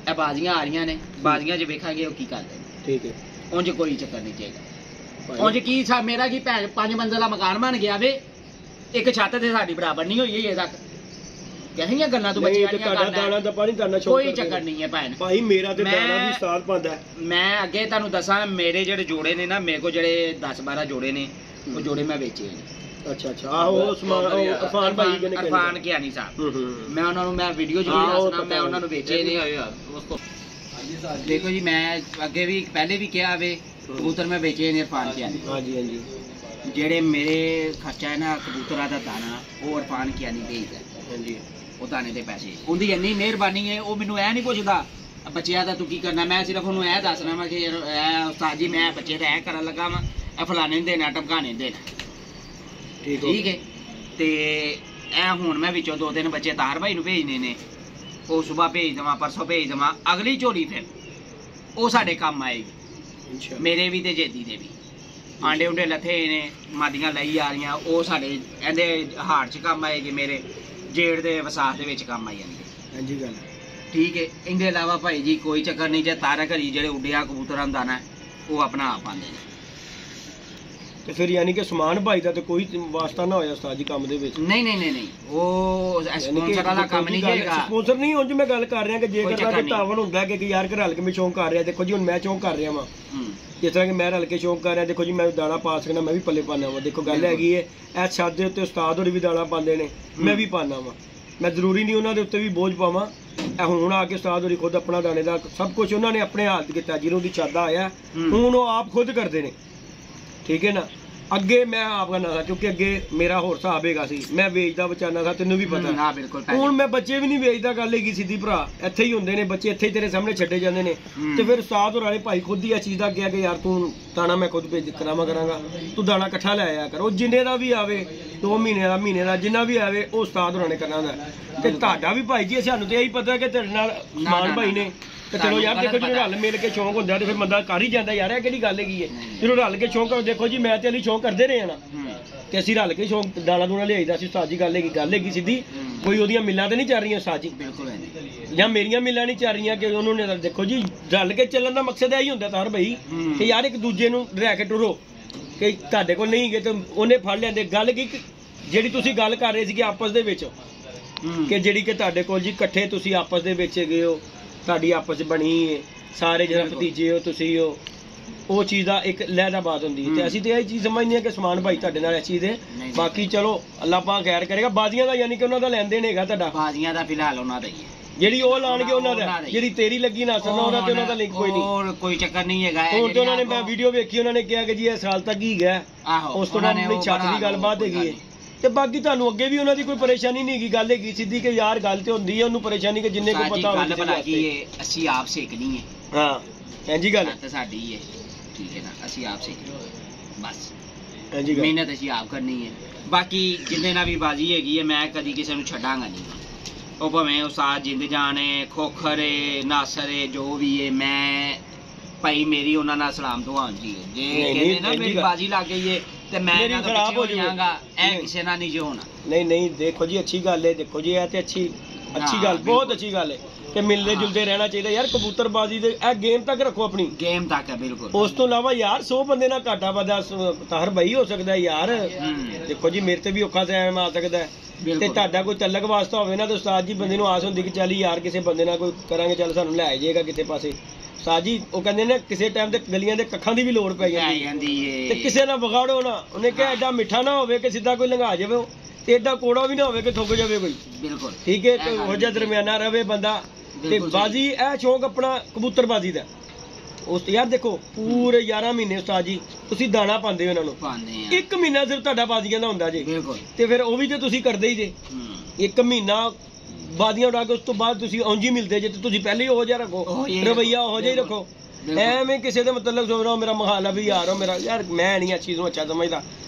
ਇਹ ਬਾਜ਼ੀਆਂ ਆ ਰਹੀਆਂ ਨੇ ਬਾਜ਼ੀਆਂ 'ਚ ਵੇਖਾਂਗੇ ਉਹ ਕੀ ਕਰਦੇ ਨੇ ਠੀਕ ਹੈ ਉਂਝ ਕੋਈ ਚੱਕਰ ਨਹੀਂ ਚਾਹੀਦਾ ਉਂਝ ਕੀ ਮੇਰਾ ਕੀ 5 ਮੰਜ਼ਿਲਾ ਮਕਾਨ ਬਣ ਗਿਆ ਵੇ ਇੱਕ ਛੱਤ ਤੇ ਸਾਡੀ ਬਰਾਬਰ ਨਹੀਂ ਹੋਈ ਅਜੇ ਤੱਕ ਕਹੀਆਂ ਗੱਲਾਂ ਤੂੰ ਬੱਚਿਆਂ ਦੀਆਂ ਕਰਨਾ ਦਾਣਾ ਦਾ ਪਾਣੀ ਦਾਣਾ ਕੋਈ ਚੱਕਰ ਨਹੀਂ ਹੈ ਭੈਣ ਭਾਈ ਮੇਰਾ ਤੇ ਦਾਣਾ ਵੀ ਸਾਲ ਪਾਉਂਦਾ ਮੈਂ ਅੱਗੇ ਤੁਹਾਨੂੰ ਦੱਸਾਂ ਮੇਰੇ ਜਿਹੜੇ ਜੋੜੇ ਨੇ ਨਾ ਮੇਰੇ ਕੋਲ ਜਿਹੜੇ 10-12 ਜੋੜੇ ਨੇ ਉਹ ਜੋੜੇ ਮੈਂ ਵੇਚੇ ਨੇ ਅੱਛਾ ਆਹੋ ਉਸਮਾਨ ਅਰਫਾਨ ਭਾਈ ਕਹਿੰਦੇ ਅਰਫਾਨ ਕਿਆਨੀ ਸਾਹਿਬ ਮੈਂ ਉਹਨਾਂ ਨੂੰ ਮੈਂ ਵੀਡੀਓ ਜ਼ਰੂਰ ਦੱਸਣਾ ਮੈਂ ਉਹਨਾਂ ਨੂੰ ਵੇਚੇ ਨੇ ਦੇਖੋ ਜੀ ਮੈਂ ਅੱਗੇ ਵੀ ਪਹਿਲੇ ਵੀ ਕਿਹਾ ਵੇ ਕਬੂਤਰ ਮੈਂ ਵੇਚੇ ਨੇ ਅਰਫਾਨ ਕਿਆਨੀ ਹਾਂਜੀ ਜਿਹੜੇ ਮੇਰੇ ਖਰਚਾ ਹੈ ਨਾ ਕਬੂਤਰਾਂ ਦਾ ਦਾਣਾ ਉਹ ਅਰਫਾਨ ਕਿਆਨੀ ਭੇਜਦਾ ਹਾਂਜੀ ਉਹ ਦਾਣੇ ਦੇ ਪੈਸੇ ਉਹਦੀ ਇੰਨੀ ਮਿਹਰਬਾਨੀ ਹੈ ਉਹ ਮੈਨੂੰ ਐ ਨਹੀਂ ਪੁੱਛਦਾ ਬੱਚਿਆਂ ਦਾ ਤੂੰ ਕੀ ਕਰਨਾ ਮੈਂ ਸਿਰਫ ਉਹਨੂੰ ਇਹ ਦੱਸਣਾ ਵਾ ਕਿ ਉਸਤਾਦ ਜੀ ਮੈਂ ਬੱਚੇ ਦਾ ਇਹ ਕਰਨ ਲੱਗਾ ਵਾ ਇਹ ਫਲਾਣੇ ਨੂੰ ਦੇਣਾ ਟਮਕਾਣੇ ਦੇਣਾ ਠੀਕ ਹੈ ਤੇ ਇਹ ਹੁਣ ਮੈਂ ਵਿੱਚੋਂ 2-3 ਬੱਚੇ ਤਾਰ ਭਾਈ ਨੂੰ ਭੇਜਨੇ ਨੇ ਉਹ ਸਵੇਰ ਭੇਜ ਦੇਵਾਂ ਪਰਸੋਂ ਭੇਜ ਦੇਵਾਂ ਅਗਲੀ ਝੋਲੀ ਫਿਰ ਉਹ ਸਾਡੇ ਕੰਮ ਆਏਗੀ ਮੇਰੇ ਵੀ ਤੇ ਜੇਦੀ ਦੇ ਵੀ ਆਂਡੇ ਉਂਡੇ ਲੱਥੇ ਨੇ ਮਾਦੀਆਂ ਲਈ ਆ ਰਹੀਆਂ ਉਹ ਸਾਡੇ ਇਹਦੇ ਹਾੜ 'ਚ ਕੰਮ ਆਏਗੀ ਮੇਰੇ ਜੇੜ ਦੇ ਵਿਸਾਖ ਦੇ ਵਿੱਚ ਕੰਮ ਆਈ ਜਾਂਦੇ ਹਾਂਜੀ ਗੱਲ ਠੀਕ ਹੈ ਇਹਦੇ ਇਲਾਵਾ ਭਾਈ ਜੀ ਕੋਈ ਚੱਕਰ ਨਹੀਂ ਜੇ ਤਾਰਾ ਘਰੀ ਜਿਹੜੇ ਉੱਡਿਆ ਕਬੂਤਰਾਂ ਦਾ ਦਾਣਾ ਉਹ ਆਪਣਾ ਆਪ ਆਉਂਦੇ ਨੇ ਤੇ ਫਿਰ ਯਾਨੀ ਕਿ ਸਮਾਨ ਭਾਈ ਦਾ ਤੇ ਕੋਈ ਵਾਸਤਾ ਨਾ ਹੋਇਆ ਉਸਤਾਦ ਜੀ ਕੰਮ ਦੇ ਵਿੱਚ ਨਹੀਂ ਉਹ ਸਪਾਂਸਰ ਵਾਲਾ ਕੰਮ ਨਹੀਂ ਹੈਗਾ ਸਪਾਂਸਰ ਨਹੀਂ ਉਂਝ ਮੈਂ ਗੱਲ ਕਰ ਰਿਹਾ ਕਿ ਜੇਕਰ ਦਾ ਤਾਵਨ ਹੁੰਦਾ ਕਿ ਯਾਰ ਘਰ ਹਲ ਕੇ ਮੈਂ ਸ਼ੌਂਕ ਕਰ ਰਿਹਾ ਦੇਖੋ ਜੀ ਹੁਣ ਮੈਂ ਸ਼ੌਂਕ ਕਰ ਰਿਹਾ ਵਾਂ ਜਿਸ ਤਰ੍ਹਾਂ ਕਿ ਮੈਂ ਰਲ ਕੇ ਸ਼ੌਂਕ ਕਰ ਰਿਹਾ ਦੇਖੋ ਜੀ ਮੈਂ ਦਾਣਾ ਪਾ ਸਕਦਾ ਮੈਂ ਵੀ ਪੱਲੇ ਪਾਣਾ ਵਾ ਦੇਖੋ ਗੱਲ ਹੈਗੀ ਹੈ ਇਹ ਛੱਤ ਦੇ ਉੱਤੇ ਉਸਤਾਦ ਹੋਰ ਵੀ ਦਾਣਾ ਪਾਉਂਦੇ ਨੇ ਮੈਂ ਵੀ ਪਾਣਾ ਵਾ ਮੈਂ ਜ਼ਰੂਰੀ ਨਹੀਂ ਉਹਨਾਂ ਦੇ ਉੱਤੇ ਵੀ ਬੋਝ ਪਾਵਾਂ ਇਹ ਹੁਣ ਆ ਕੇ ਉਸਤਾਦ ਹੋਰੀ ਖੁਦ ਆਪਣਾ ਦਾਣੇ ਦਾ ਸਭ ਕੁਝ ਉਹਨਾਂ ਨੇ ਆਪਣੇ ਹਾਲਤ ਕੀਤਾ ਜਿਹਨੂੰ ਦੀ ਛੱਦਾ ਆਇਆ ਹੁਣ ਉਹ ਆਪ ਖੁਦ ਕਰਦੇ ਨੇ ਠੀਕ ਹੈ ਨਾ ਅੱਗੇ ਮੈਂ ਆਪ ਕਰਨਾ ਸੀ ਕਿਉਂਕਿ ਅੱਗੇ ਮੇਰਾ ਹੋਰ ਹਿਸਾਬ ਹੈਗਾ ਸੀ ਮੈਂ ਵੇਚਦਾ ਬਚਾਨਾ ਸੀ ਤੈਨੂੰ ਵੀ ਪਤਾ ਹੁਣ ਮੈਂ ਬੱਚੇ ਵੀ ਨਹੀਂ ਵੇਚਦਾ ਗੱਲ ਹੈਗੀ ਸਿੱਧੀ ਭਰਾ ਇੱਥੇ ਹੀ ਹੁੰਦੇ ਨੇ ਬੱਚੇ ਇੱਥੇ ਹੀ ਤੇਰੇ ਸਾਹਮਣੇ ਛੱਡੇ ਜਾਂਦੇ ਨੇ ਤੇ ਫਿਰ ਉਸਤਾਦ ਹੋਰਾਂ ਨੇ ਭਾਈ ਖੁਦ ਹੀ ਇਹ ਚੀਜ਼ ਦਾ ਕਿਹਾ ਕਿ ਯਾਰ ਤੂੰ ਦਾਣਾ ਮੈਂ ਖੁਦ ਭੇਜ ਕਰਾਂਗਾ ਤੂੰ ਦਾਣਾ ਇਕੱਠਾ ਲੈ ਆਇਆ ਕਰ ਉਹ ਜਿੰਨੇ ਦਾ ਵੀ ਆਵੇ 2 ਮਹੀਨੇ ਦਾ ਜਿੰਨਾ ਵੀ ਆਵੇ ਉਹ ਉਸਤਾਦ ਹੋਰਾਂ ਨੇ ਕਰਨਾ ਹੁੰਦਾ ਤੇ ਤੁਹਾਡਾ ਵੀ ਭਾਈ ਜੀ ਸਾਨੂੰ ਤੇ ਇਹੀ ਪਤਾ ਕਿ ਤੇਰੇ ਨਾਲ ਮਾਨ ਭਾਈ ਨੇ ਤੇ ਚਲੋ ਯਾਰ ਦੇਖੋ ਜਦੋਂ ਰਲ ਮਿਲ ਕੇ ਸ਼ੌਂਕ ਹੁੰਦਾ ਤੇ ਫਿਰ ਬੰਦਾ ਕਰ ਹੀ ਜਾਂਦਾ ਯਾਰ ਇਹ ਕਿਹੜੀ ਗੱਲ ਹੈਗੀ ਹੈ ਜਦੋਂ ਰਲ ਕੇ ਸ਼ੌਂਕ ਦੇਖੋ ਜੀ ਮੈਂ ਤੇ ਅਲੀ ਸ਼ੌਂਕ ਕਰਦੇ ਰਹੇ ਨਾ ਤੇ ਅਸੀਂ ਰਲ ਕੇ ਸ਼ੌਂਕ ਦਾਣਾ ਦੂਣਾ ਲਿਆਈਦਾ ਸੀ ਉਸਤਾਦ ਜੀ ਗੱਲ ਹੈਗੀ ਸਿੱਧੀ ਕੋਈ ਉਹਦੀਆਂ ਮਿਲਾਂ ਤੇ ਨਹੀਂ ਚੱਲ ਰਹੀਆਂ ਉਸਤਾਦ ਜੀ ਬਿਲਕੁਲ ਜਾਂ ਮੇਰੀਆਂ ਮਿਲਾਂ ਨਹੀਂ ਚੱਲ ਰਹੀਆਂ ਕਿ ਉਹਨੂੰ ਨੇ ਦੇਖੋ ਜੀ ਰਲ ਕੇ ਚੱਲਣ ਦਾ ਮਕਸਦ ਇਹ ਹੀ ਹੁੰਦਾ ਤਾਰ ਭਾਈ ਕਿ ਯਾਰ ਇੱਕ ਦੂਜੇ ਨੂੰ ਰਹਿ ਕੇ ਟੁਰੋ ਕਿ ਤੁਹਾਡੇ ਕੋਲ ਨਹੀਂ ਗਏ ਤੇ ਉਹਨੇ ਫੜ ਲਿਆਂਦੇ ਗੱਲ ਕੀ ਜਿਹੜੀ ਤੁਸੀਂ ਗੱਲ ਕਰ ਰਹੇ ਸੀ ਕਿ ਆਪਸ ਦੇ ਵਿੱਚ ਕਿ ਜਿਹੜੀ ਕਿ ਤੁਹਾਡੇ ਕੋਲ ਜੀ ਇਕੱਠੇ ਤੁਸੀਂ ਆਪਸ ਦੇ ਵਿੱਚ ਗਏ ਹੋ ਤੁਹਾਡੀ ਆਪਸ ਬਣੀ ਹੈ ਸਾਰੇ ਜਿਹੜਾ ਭਤੀਜੇ ਹੋ ਤੁਸੀਂ ਹੋ ਉਹ ਚੀਜ਼ ਦਾ ਇੱਕ ਲਹਿਦਾ ਬਾਤ ਹੁੰਦੀ ਹੈ ਤੇ ਅਸੀਂ ਤੇ ਇਹ ਚੀਜ਼ ਸਮਝਦੇ ਹਾਂ ਕਿ ਸਮਾਨ ਭਾਈ ਤੁਹਾਡੇ ਨਾਲ ਇਹ ਚੀਜ਼ ਹੈ ਬਾਕੀ ਚਲੋ ਅੱਲਾਹ ਪਾਕ ਖੈਰ ਕਰੇਗਾ ਬਾਜ਼ੀਆਂ ਦਾ ਯਾਨੀ ਕਿ ਉਹਨਾਂ ਦਾ ਲੈਣ ਦੇਣ ਹੈਗਾ ਤੁਹਾਡਾ ਬਾਜ਼ੀਆਂ ਦਾ ਫਿਲਹਾਲ ਉਹਨਾਂ ਦਾ ਹੀ ਹੈ ਜਿਹੜੀ ਉਹ ਲਾਣਗੇ ਉਹਨਾਂ ਦਾ ਜਿਹੜੀ ਤੇਰੀ ਲੱਗੀ ਨਾ ਸੁਣਾ ਉਹਦਾ ਤੇ ਉਹਨਾਂ ਦਾ ਲਿੰਕ ਕੋਈ ਨਹੀਂ ਹੋਰ ਕੋਈ ਚੱਕਰ ਨਹੀਂ ਹੈਗਾ ਹੁਣ ਤੇ ਉਹਨਾਂ ਨੇ ਮੈਂ ਵੀਡੀਓ ਵੇਖੀ ਉਹਨਾਂ ਨੇ ਕਿਹਾ ਕਿ ਜੀ ਇਹ ਸਾਲ ਤੱਕ ਹੀ ਗਿਆ ਉਸ ਤੋਂ ਬਾਅਦ ਮੇਰੀ ਛੱਤ ਦੀ ਗੱਲਬਾਤ ਹੈਗੀ ਹੈ ਤੇ ਬਾਕੀ ਤੁਹਾਨੂੰ ਅੱਗੇ ਵੀ ਉਹਨਾਂ ਦੀ ਕੋਈ ਪਰੇਸ਼ਾਨੀ ਨਹੀਂ ਹੈਗੀ ਗੱਲ ਹੈਗੀ ਸਿੱਧੀ ਕਿ ਯਾਰ ਗੱਲ ਤੇ ਹੁੰਦੀ ਹੈ ਉਹਨੂੰ ਪਰੇਸ਼ਾਨੀ ਕਿ ਜਿੰਨੇ ਕੋ ਪਤਾ ਹੋਵੇ ਗੱਲ ਬਣਾ ਕੀ ਅਸੀਂ ਆਪ ਸਿੱਖਣੀ ਹੈ ਹਾਂ ਇੰਜੀ ਗੱਲ ਤੇ ਸਾਡੀ ਹੈ ਠੀਕ ਹੈ ਨਾ ਅਸੀਂ ਆਪ ਸਿੱਖਣੀ ਬਸ ਇੰਜੀ ਗੱਲ ਮਿਹਨਤ ਅਸੀਂ ਆਪ ਕਰਨੀ ਹੈ ਬਾਕੀ ਜਿੰਨੇ ਨਾਲ ਵੀ ਬਾਜ਼ੀ ਹੈਗੀ ਹੈ ਮੈਂ ਕਦੀ ਕਿਸੇ ਨੂੰ ਛੱਡਾਂਗਾ ਨਹੀਂ ਉਹ ਭਾਵੇਂ ਉਸਤਾਦ ਜਿੰਦ ਜਾਣੇ ਖੋਖਰੇ ਨਾਸਰੇ ਜੋ ਵੀ ਹੈ ਮੈਂ ਭਾਈ ਮੇਰੀ ਉਹਨਾਂ ਨਾਲ ਸਲਾਮ ਦੁਆ ਹੁੰਦੀ ਹੈ ਜੇ ਕਹਿੰਦੇ ਨਾ ਮੇਰੀ ਬਾਜ਼ੀ ਲੱਗ ਗਈ ਹੈ ਤੇ ਮੈਂ ਇਹਨਾਂ ਤੋਂ ਖਰਾਬ ਹੋ ਜਾਵਾਂਗਾ ਇਹ ਕਿਸੇ ਨਾਲ ਨਹੀਂ ਜੇ ਹੋਣਾ ਨਹੀਂ ਦੇਖੋ ਜੀ ਅੱਛੀ ਗੱਲ ਹੈ ਦੇਖੋ ਜੀ ਇਹ ਤੇ ਅੱਛੀ ਗੱਲ ਬਹੁਤ ਅੱਛੀ ਗੱਲ ਹੈ ਕਿ ਮਿਲਦੇ ਜੁਲਦੇ ਰਹਿਣਾ ਚਾਹੀਦਾ ਯਾਰ ਕਬੂਤਰਬਾਜ਼ੀ ਦੇ ਇਹ ਗੇਮ ਤੱਕ ਰੱਖੋ ਆਪਣੀ ਗੇਮ ਤੱਕ ਹੈ ਬਿਲਕੁਲ ਉਸ ਤੋਂ ਇਲਾਵਾ ਯਾਰ 100 ਬੰਦੇ ਨਾਲ ਘਾਟਾ ਵਾਧਾ ਤਾਹਰ ਭਾਈ ਹੋ ਸਕਦਾ ਯਾਰ ਦੇਖੋ ਜੀ ਮੇਰੇ ਤੇ ਵੀ ਔਖਾ ਟਾਈਮ ਆ ਸਕਦਾ ਤੇ ਤੁਹਾਡਾ ਕੋਈ ਤਲਕ ਵਾਸਤਾ ਹੋਵੇ ਨਾ ਤਾਂ ਉਸਤਾਦ ਜੀ ਬੰਦੇ ਨੂੰ ਆਸ ਹੁੰਦੀ ਕਿ ਚੱਲ ਯਾਰ ਕਿਸੇ ਬੰਦੇ ਨਾਲ ਕੋਈ ਕਰਾਂਗੇ ਚੱਲ ਸਾਨੂੰ ਲੈ ਜਾਏਗਾ ਕਿਤੇ ਪਾਸੇ ਸਾਜੀ ਉਹ ਕਹਿੰਦੇ ਨੇ ਕਿਸੇ ਟਾਈਮ ਤੇ ਗਲੀਆਂ ਦੇ ਕੱਖਾਂ ਦੀ ਵੀ ਲੋੜ ਪੈ ਜਾਂਦੀ ਹੈ ਤੇ ਕਿਸੇ ਨਾਲ ਵਿਗਾੜੋ ਨਾ ਉਹਨੇ ਕਿਹਾ ਐਡਾ ਮਿੱਠਾ ਨਾ ਹੋਵੇ ਕਿ ਸਿੱਧਾ ਕੋਈ ਲੰਘਾ ਜਾਵੇ ਤੇ ਏਡਾ ਕੋੜਾ ਵੀ ਨਾ ਹੋਵੇ ਕਿ ਥੁੱਕ ਜਾਵੇ ਕੋਈ। ਬਿਲਕੁਲ ਠੀਕ ਹੈ, ਤੇ ਹੋ ਜਾ ਦਰਮਿਆਨਾ ਰਵੇ ਬੰਦਾ। ਤੇ ਬਾਜੀ ਇਹ ਸ਼ੌਂਕ ਆਪਣਾ ਕਬੂਤਰਬਾਜੀ ਦਾ। ਉਸ ਯਾਰ ਦੇਖੋ ਪੂਰੇ 11 ਮਹੀਨੇ ਉਸਤਾਦ ਜੀ ਤੁਸੀਂ ਦਾਣਾ ਪਾਉਂਦੇ ਹੋ ਇਹਨਾਂ ਨੂੰ, ਪਾਉਂਦੇ ਆ। 1 ਮਹੀਨਾ ਸਿਰਫ ਤੁਹਾਡਾ ਬਾਜ਼ੀਆਂ ਦਾ ਹੁੰਦਾ ਜੀ। ਬਿਲਕੁਲ। ਤੇ ਫਿਰ ਉਹ ਵੀ ਤੇ ਤੁਸੀਂ ਕਰਦੇ ਹੀ ਜੇ। 1 ਮਹੀਨਾ ਬਾਜ਼ੀਆਂ ਉਡਾ ਕੇ ਉਸ ਤੋਂ ਬਾਅਦ ਤੁਸੀਂ ਉਂਝ ਹੀ ਮਿਲਦੇ ਜੇ, ਤੇ ਤੁਸੀਂ ਪਹਿਲੇ ਹੀ ਉਹੋ ਜਿਹਾ ਰੱਖੋ, ਰਵਈਆ ਉਹੋ ਜਿਹਾ ਹੀ ਰੱਖੋ। ਐਵੇਂ ਕਿਸੇ ਦੇ ਮਤਲਬ ਸੋਚ ਰਹਾ ਮੇਰਾ ਮਹਾਲਾ ਵੀ ਯਾਰ ਮੇਰਾ ਯਾਰ, ਮੈਂ ਨਹੀਂ ਇਸ ਚੀਜ਼ ਨੂੰ ਅੱਛਾ ਸਮਝਦਾ,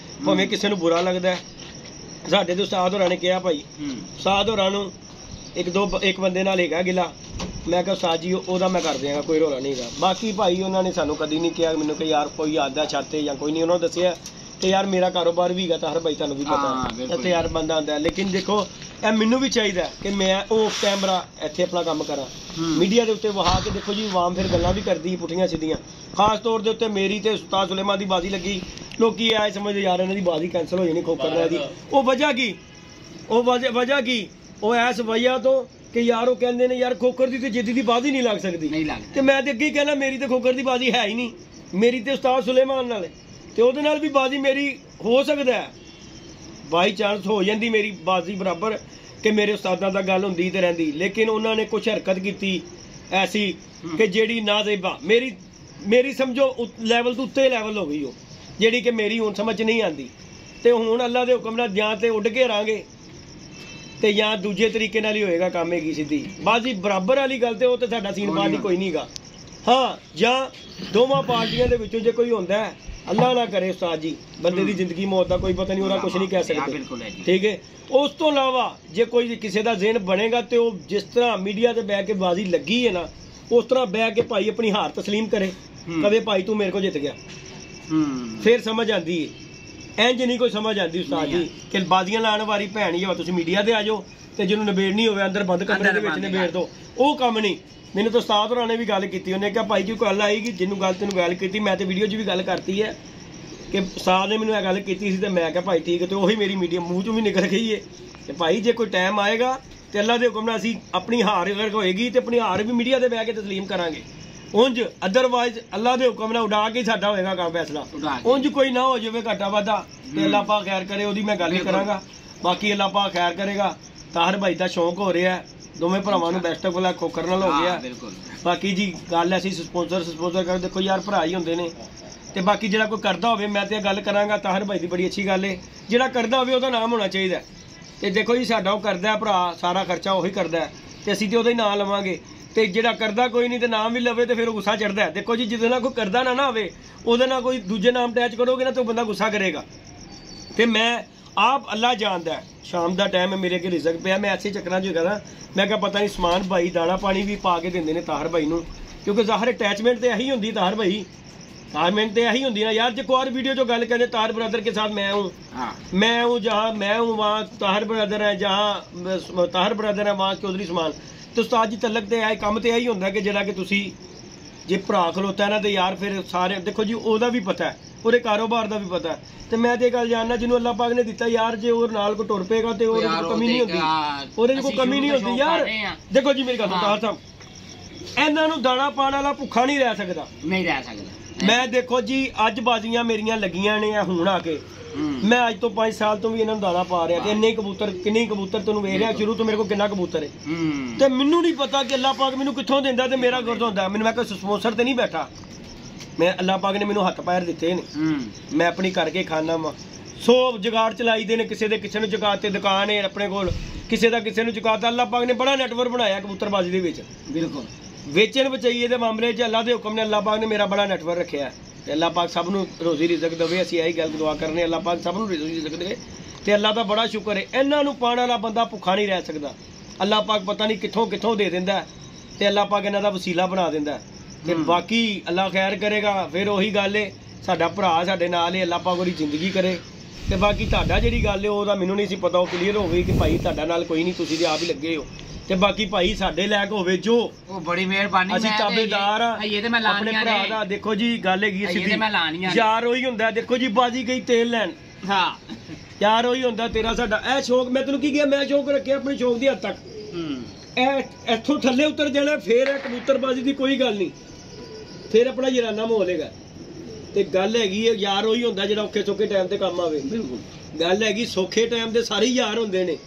ਭਾਵੇਂ ਕਿਸੇ ਨੂੰ ਬੁਰਾ ਲੱਗਦਾ। ਸਾਡੇ ਤੇ ਉਸਤਾਦ ਹੋਰਾਂ ਨੇ ਕਿਹਾ ਭਾਈ, ਉਸਤਾਦ ਹੋਰਾਂ ਨੂੰ ਇੱਕ ਬੰਦੇ ਨਾਲ ਹੈਗਾ ਗਿਲਾ। ਮੈਂ ਕਿਹਾ ਉਸਤਾਦ ਜੀ ਉਹਦਾ ਮੈਂ ਕਰ ਦਿਆਂਗਾ, ਕੋਈ ਰੌਲਾ ਨਹੀਂ ਹੈਗਾ। ਬਾਕੀ ਭਾਈ ਉਹਨਾਂ ਨੇ ਸਾਨੂੰ ਕਦੀ ਨਹੀਂ ਕਿਹਾ ਮੈਨੂੰ ਕਿ ਯਾਰ ਕੋਈ ਆਦਾ ਛੱਤ ਜਾਂ ਕੋਈ ਨਹੀਂ। ਉਹਨਾਂ ਨੂੰ ਦੱਸਿਆ ਕਿ ਯਾਰ ਮੇਰਾ ਕਾਰੋਬਾਰ ਵੀ ਹੈਗਾ ਤਾਂ ਹਰ ਭਾਈ ਤੁਹਾਨੂੰ ਵੀ ਪਤਾ ਇੱਥੇ ਯਾਰ ਬੰਦਾ ਆਉਂਦਾ। ਲੇਕਿਨ ਦੇਖੋ ਇਹ ਮੈਨੂੰ ਵੀ ਚਾਹੀਦਾ ਕਿ ਮੈਂ ਉਹ ਕੈਮਰਾ ਇੱਥੇ ਆਪਣਾ ਕੰਮ ਕਰਾਂ, ਮੀਡੀਆ ਦੇ ਉੱਤੇ ਵਹਾ ਕੇ। ਦੇਖੋ ਜੀ ਆਵਾਮ ਫਿਰ ਗੱਲਾਂ ਵੀ ਕਰਦੀ ਪੁੱਠੀਆਂ ਸਿੱਧੀਆਂ। ਖਾਸ ਤੌਰ ਦੇ ਉੱਤੇ ਮੇਰੀ ਤੇ ਉਸਤਾਦ ਸੁਲੇਮਾਨ ਦੀ ਬਾਜ਼ੀ ਲੱਗੀ, ਲੋਕੀ ਐ ਸਮਝਦੇ ਯਾਰ ਇਹਨਾਂ ਦੀ ਬਾਜ਼ੀ ਕੈਂਸਲ ਹੋ ਜਾਣੀ ਖੋਕਰ ਦੀ। ਉਹ ਵਜ੍ਹਾ ਕੀ, ਉਹ ਵਜ੍ਹਾ ਕੀ, ਉਹ ਐਸ ਵਜ੍ਹਾ ਤੋਂ ਕਿ ਯਾਰ ਉਹ ਕਹਿੰਦੇ ਨੇ ਯਾਰ ਖੋਕਰ ਦੀ ਤੇ ਜਿੱਦੀ ਦੀ ਬਾਜ਼ੀ ਨਹੀਂ ਲੱਗ ਸਕਦੀ। ਤੇ ਮੈਂ ਤੇ ਅੱਗੇ ਹੀ ਕਹਿਣਾ ਮੇਰੀ ਤੇ ਖੋਕਰ ਦੀ ਬਾਜ਼ੀ ਹੈ ਹੀ ਨਹੀਂ, ਮੇਰੀ ਤੇ ਉਸਤਾਦ ਸੁਲੇਮਾਨ ਨਾਲ ਤੇ ਉਹਦੇ ਨਾਲ ਵੀ ਬਾਜ਼ੀ ਮੇਰੀ ਹੋ ਸਕਦਾ ਹੈ, ਬਾਈ ਚਾਂਸ ਹੋ ਜਾਂਦੀ ਮੇਰੀ ਬਾਜ਼ੀ ਬਰਾਬਰ ਕਿ ਮੇਰੇ ਉਸਤਾਦਾਂ ਦਾ ਗੱਲ ਹੁੰਦੀ ਤੇ ਰਹਿੰਦੀ। ਲੇਕਿਨ ਉਹਨਾਂ ਨੇ ਕੁਛ ਹਰਕਤ ਕੀਤੀ ਐਸੀ ਕਿ ਜਿਹੜੀ ਨਾਜ਼ੇਬਾ ਮੇਰੀ ਸਮਝੋ ਲੈਵਲ ਤੋਂ ਉੱਤੇ ਲੈਵਲ ਹੋ ਗਈ, ਉਹ ਜਿਹੜੀ ਕਿ ਮੇਰੀ ਹੁਣ ਸਮਝ ਨਹੀਂ ਆਉਂਦੀ। ਤੇ ਹੁਣ ਅੱਲਾ ਦੇ ਹੁਕਮ ਨਾਲ ਜਾਂ ਤੇ ਉੱਡ ਕੇ ਰਾਂਗੇ ਤੇ ਜਾਂ ਦੂਜੇ ਤਰੀਕੇ ਨਾਲ ਹੀ ਹੋਏਗਾ ਕੰਮ। ਹੈਗੀ ਸਿੱਧੀ ਬਾਜ਼ੀ ਬਰਾਬਰ ਵਾਲੀ ਗੱਲ ਤੇ ਉਹ ਤੇ ਸਾਡਾ ਸੀਨ ਬਾਹਰ ਨਹੀਂ ਕੋਈ ਨਹੀਂਗਾ। ਹਾਂ, ਜਾਂ ਦੋਵਾਂ ਪਾਰਟੀਆਂ ਦੇ ਵਿੱਚੋਂ ਜੇ ਕੋਈ ਹੁੰਦਾ ਹੈ, ਅੱਲਾ ਨਾ ਕਰੇ ਉਸਤਾਦ ਜੀ, ਬੰਦੇ ਦੀ ਜ਼ਿੰਦਗੀ ਮੌਤ ਦਾ ਕੋਈ ਪਤਾ ਨਹੀਂ, ਉਹਦਾ ਕੁਝ ਨਹੀਂ ਕਹਿ ਸਕਦੇ। ਠੀਕ ਹੈ, ਉਸ ਤੋਂ ਇਲਾਵਾ ਜੇ ਕੋਈ ਕਿਸੇ ਦਾ ਜ਼ਿਹਨ ਬਣੇਗਾ ਤੇ ਉਹ ਜਿਸ ਤਰ੍ਹਾਂ ਮੀਡੀਆ ਤੇ ਬਹਿ ਕੇ ਬਾਜ਼ੀ ਲੱਗੀ ਹੈ ਨਾ, ਉਸ ਤਰ੍ਹਾਂ ਬਹਿ ਕੇ ਭਾਈ ਆਪਣੀ ਹਾਰ ਤਸਲੀਮ ਕਰੇ, ਕਦੇ ਭਾਈ ਤੂੰ ਮੇਰੇ ਕੋਲ ਜਿੱਤ ਗਿਆ। ਫਿਰ ਸਮਝ ਆਉਂਦੀ ਹੈ। ਇੰਜ ਨਹੀਂ ਕੋਈ ਸਮਝ ਆਉਂਦੀ ਉਸਤਾਦ ਜੀ ਕਿ ਬਾਜ਼ੀਆਂ ਲਾਉਣ ਵਾਲੀ ਭੈਣ ਹੀ ਆ ਤੁਸੀਂ ਮੀਡੀਆ ਤੇ ਆ ਜਾਓ ਤੇ ਜਿਹਨੂੰ ਨਿਬੇੜਨੀ ਹੋਵੇ ਅੰਦਰ ਬੰਦ ਕਮਰੇ ਦੇ ਵਿੱਚ ਨਿਬੇੜ ਦੋ, ਉਹ ਕੰਮ ਨਹੀਂ। ਮੈਨੂੰ ਤਾਂ ਉਸਤਾਦ ਹੋਰਾਂ ਨੇ ਵੀ ਗੱਲ ਕੀਤੀ, ਉਹਨੇ ਕਿਹਾ ਭਾਈ ਜੀ ਕੋਈ ਗੱਲ ਆਏਗੀ ਜਿਹਨੂੰ ਤੈਨੂੰ ਗੱਲ ਕੀਤੀ, ਮੈਂ ਤੇ ਵੀਡੀਓ 'ਚ ਵੀ ਗੱਲ ਕਰਤੀ ਹੈ ਕਿ ਉਸਤਾਦ ਨੇ ਮੈਨੂੰ ਇਹ ਗੱਲ ਕੀਤੀ ਸੀ ਤੇ ਮੈਂ ਕਿਹਾ ਭਾਈ ਠੀਕ ਹੈ। ਤੇ ਉਹੀ ਮੇਰੀ ਮੀਡੀਆ ਮੂੰਹ 'ਚੋਂ ਵੀ ਨਿਕਲ ਗਈ ਹੈ ਕਿ ਭਾਈ ਜੇ ਕੋਈ ਟਾਈਮ ਆਏਗਾ ਤੇ ਅੱਲਾ ਦੇ ਹੁਕਮ ਨਾਲ ਅਸੀਂ ਆਪਣੀ ਹਾਰ ਅਗਰ ਹੋਏਗੀ ਤੇ ਆਪਣੀ ਹਾਰ ਵੀ ਮੀਡੀਆ ਤੇ ਬਹਿ ਕੇ ਤਸਲੀਮ ਕਰਾਂਗੇ। ਉਂਝ ਅਦਰਵਾਈਜ਼ ਅੱਲਾ ਦੇ ਹੁਕਮ ਨਾਲ ਉਡਾ ਕੇ ਸਾਡਾ ਹੋਏਗਾ ਕੰਮ ਫੈਸਲਾ। ਉਂਝ ਕੋਈ ਨਾ ਹੋ ਜਾਵੇ ਘਾਟਾ ਵਾਧਾ ਤੇ ਅੱਲਾ ਪਾਕ ਖੈਰ ਕਰੇ, ਉਹਦੀ ਮੈਂ ਗੱਲ ਹੀ ਕਰਾਂਗਾ। ਬਾਕੀ ਅੱਲਾ ਪਾਕ ਖੈਰ ਕਰੇਗਾ। ਤਾਹਰ ਭਾਈ ਦਾ ਸ਼ੌਂਕ ਹੋ ਰਿਹਾ, ਦੋਵੇਂ ਭਰਾਵਾਂ ਨੂੰ ਬੈਸਟ ਆਫ ਲੱਕ ਖੋਕਰ ਨਾਲ ਹੋ ਗਿਆ। ਬਾਕੀ ਜੀ ਗੱਲ ਐਸੀ ਸਪੋਂਸਰ ਕਰ ਦੇਖੋ ਯਾਰ ਭਰਾ ਹੀ ਹੁੰਦੇ ਨੇ। ਤੇ ਬਾਕੀ ਜਿਹੜਾ ਕੋਈ ਕਰਦਾ ਹੋਵੇ, ਮੈਂ ਤੇ ਇਹ ਗੱਲ ਕਰਾਂਗਾ ਤਾਹਰ ਭਾਈ ਦੀ ਬੜੀ ਅੱਛੀ ਗੱਲ ਹੈ, ਜਿਹੜਾ ਕਰਦਾ ਹੋਵੇ ਉਹਦਾ ਨਾਮ ਹੋਣਾ ਚਾਹੀਦਾ। ਤੇ ਦੇਖੋ ਜੀ ਸਾਡਾ ਉਹ ਕਰਦਾ ਭਰਾ, ਸਾਰਾ ਖਰਚਾ ਉਹੀ ਕਰਦਾ ਤੇ ਅਸੀਂ ਤੇ ਉਹਦਾ ਹੀ ਨਾਂ ਲਵਾਂਗੇ। ਤੇ ਜਿਹੜਾ ਕਰਦਾ ਕੋਈ ਨਹੀਂ ਤੇ ਨਾਮ ਵੀ ਲਵੇ ਤੇ ਫਿਰ ਉਹ ਗੁੱਸਾ ਚੜਦਾ। ਦੇਖੋ ਜੀ ਜਿਹਦੇ ਨਾਲ ਕੋਈ ਕਰਦਾ ਨਾ ਹੋਵੇ ਉਹਦੇ ਨਾਲ ਕੋਈ ਦੂਜੇ ਨਾਮ ਅਟੈਚ ਕਰੋਗੇ ਨਾ ਤੇ ਉਹ ਬੰਦਾ ਗੁੱਸਾ ਕਰੇਗਾ। ਤੇ ਮੈਂ ਆਪ ਅੱਲਾ ਜਾਣਦਾ, ਸ਼ਾਮ ਦਾ ਟਾਈਮ ਹੈ, ਮੇਰੇ ਅੱਗੇ ਰਿਜ਼ਕ ਪਿਆ, ਮੈਂ ਐਸੇ ਚੱਕਰਾਂ 'ਚ ਕਰਾਂ। ਮੈਂ ਕਿਹਾ ਪਤਾ ਨਹੀਂ ਸਮਾਨ ਭਾਈ ਦਾਣਾ ਪਾਣੀ ਵੀ ਪਾ ਕੇ ਦਿੰਦੇ ਨੇ ਤਾਹਰ ਭਾਈ ਨੂੰ, ਕਿਉਂਕਿ ਜ਼ਾਹਰ ਅਟੈਚਮੈਂਟ ਤੇ ਇਹੀ ਹੁੰਦੀ ਤਾਹਰ ਭਾਈ, अटैचमेंट तो यही होती ना यार। जो और वीडियो जो गल करें ताहर ब्रदर के साथ मैं हूँ जहाँ मैं हूँ वहाँ ताहर ब्रदर है, जहाँ ताहर ब्रदर है वहाँ चौधरी समान। तो उस्ताद जी तलक तो है काम तो यही होंगे कि जरा कि तुसी जे भरा खलोता है ना तो यार फिर सारे देखो जी ओदा भी पता है, पूरे कारोबार का भी पता है। तो मैं तो गल जानना जिन्होंने अल्लाह पाक ने दिता यार जे और नाल को टुर पेगा तो कमी नहीं होती, और कोई कमी नहीं होती यार। देखो जी मेरी गल साहब, इन्हां नूं दाना पाण वाला भुखा नहीं रह सकता, नहीं रह सकता। मैं देखो जी अज बाजियां मेरियां लगियां ने हुण आके, मैं अज तो 5 साल तो भी इन्हां नूं दाना पा रहा। इन्ने कबूतर किन्ने कबूतर तैनूं वेख रहा शुरू तो मेरे को किन्ना कबूतर है ते मैनूं नहीं पता कि अल्लाह पाक मैनूं कित्थों दिंदा ते मेरा गुरद होंदा। मैनूं मैं कोई स्पॉन्सर ते नहीं बैठा, मैं अल्लाह पाक ने मैनूं हत्थ पैर दित्ते ने, मैं अपनी करके खाना वा। 100 जुगाड़ चलाई दे ने, किसी नूं चुकाते दुकान है अपने कोल, किसी दा किसी नूं चुकाता। अल्लाह पाक ने बड़ा नेटवर्क बनाया कबूतरबाजी दे विच, बिल्कुल वेचन बचाइए दे मामले च अल्लाह दे हुक्म ने अल्लाह पाक ने मेरा बड़ा नेटवर्क रखा है। ते अल्लाह पाक सब नूं रोजी रिज़क देवे, असीं यही गल दुआ करने अल्लाह पाक सब नूं रोजी रिज़क दे। ते अल्लाह दा बड़ा शुक्र है, इन्हां नूं पाण वाला बंदा भुखा नहीं रह सकदा। अल्लाह पाक पता नहीं कित्थों कित्थों दे दिंदा ते अल्लाह पाक इन्हां दा वसीला बना दिंदा। ते बाकी अल्लाह खैर करेगा। फिर ओही गल है साडा भरा साडे नाल है, अल्लाह पाक ओहदी जिंदगी करे। ते बाकी तुहाडा जिहड़ी गल है ओहदा मैनूं नहीं सी पता, ओह क्लीयर हो गई कि भाई तुहाडा नाल कोई नहीं, तुसीं ते आप ही लगे हो। ते बाकी भाई साडे लैक होवे जो ओ बड़ी मेहरबानी, असीं ताबेदार अपने भरा दा। देखो जी गल हैगी सीधी, यार ओही हुंदा। देखो जी बाजी गई तेल लैन, हाँ यार ओही हुंदा तेरा साडा ए शौक। मैं तैनूं की किहा, मैं शौक रखिया अपने शौक दी हद तक। इत्थों थल्ले उतर जाना फिर कबूतरबाजी दी कोई गल नहीं, फिर अपना जराना माहौल हैगा। ते गल हैगी यार ओही हुंदा जिहड़ा औखे सौखे टाइम ते काम आवे। बिल्कुल ਗੱਲ ਹੈਗੀ ਸੌਖੇ ਟਾਈਮ ਦੇ ਸਾਰੇ ਯਾਰ ਹੁੰਦੇ ਨੇ,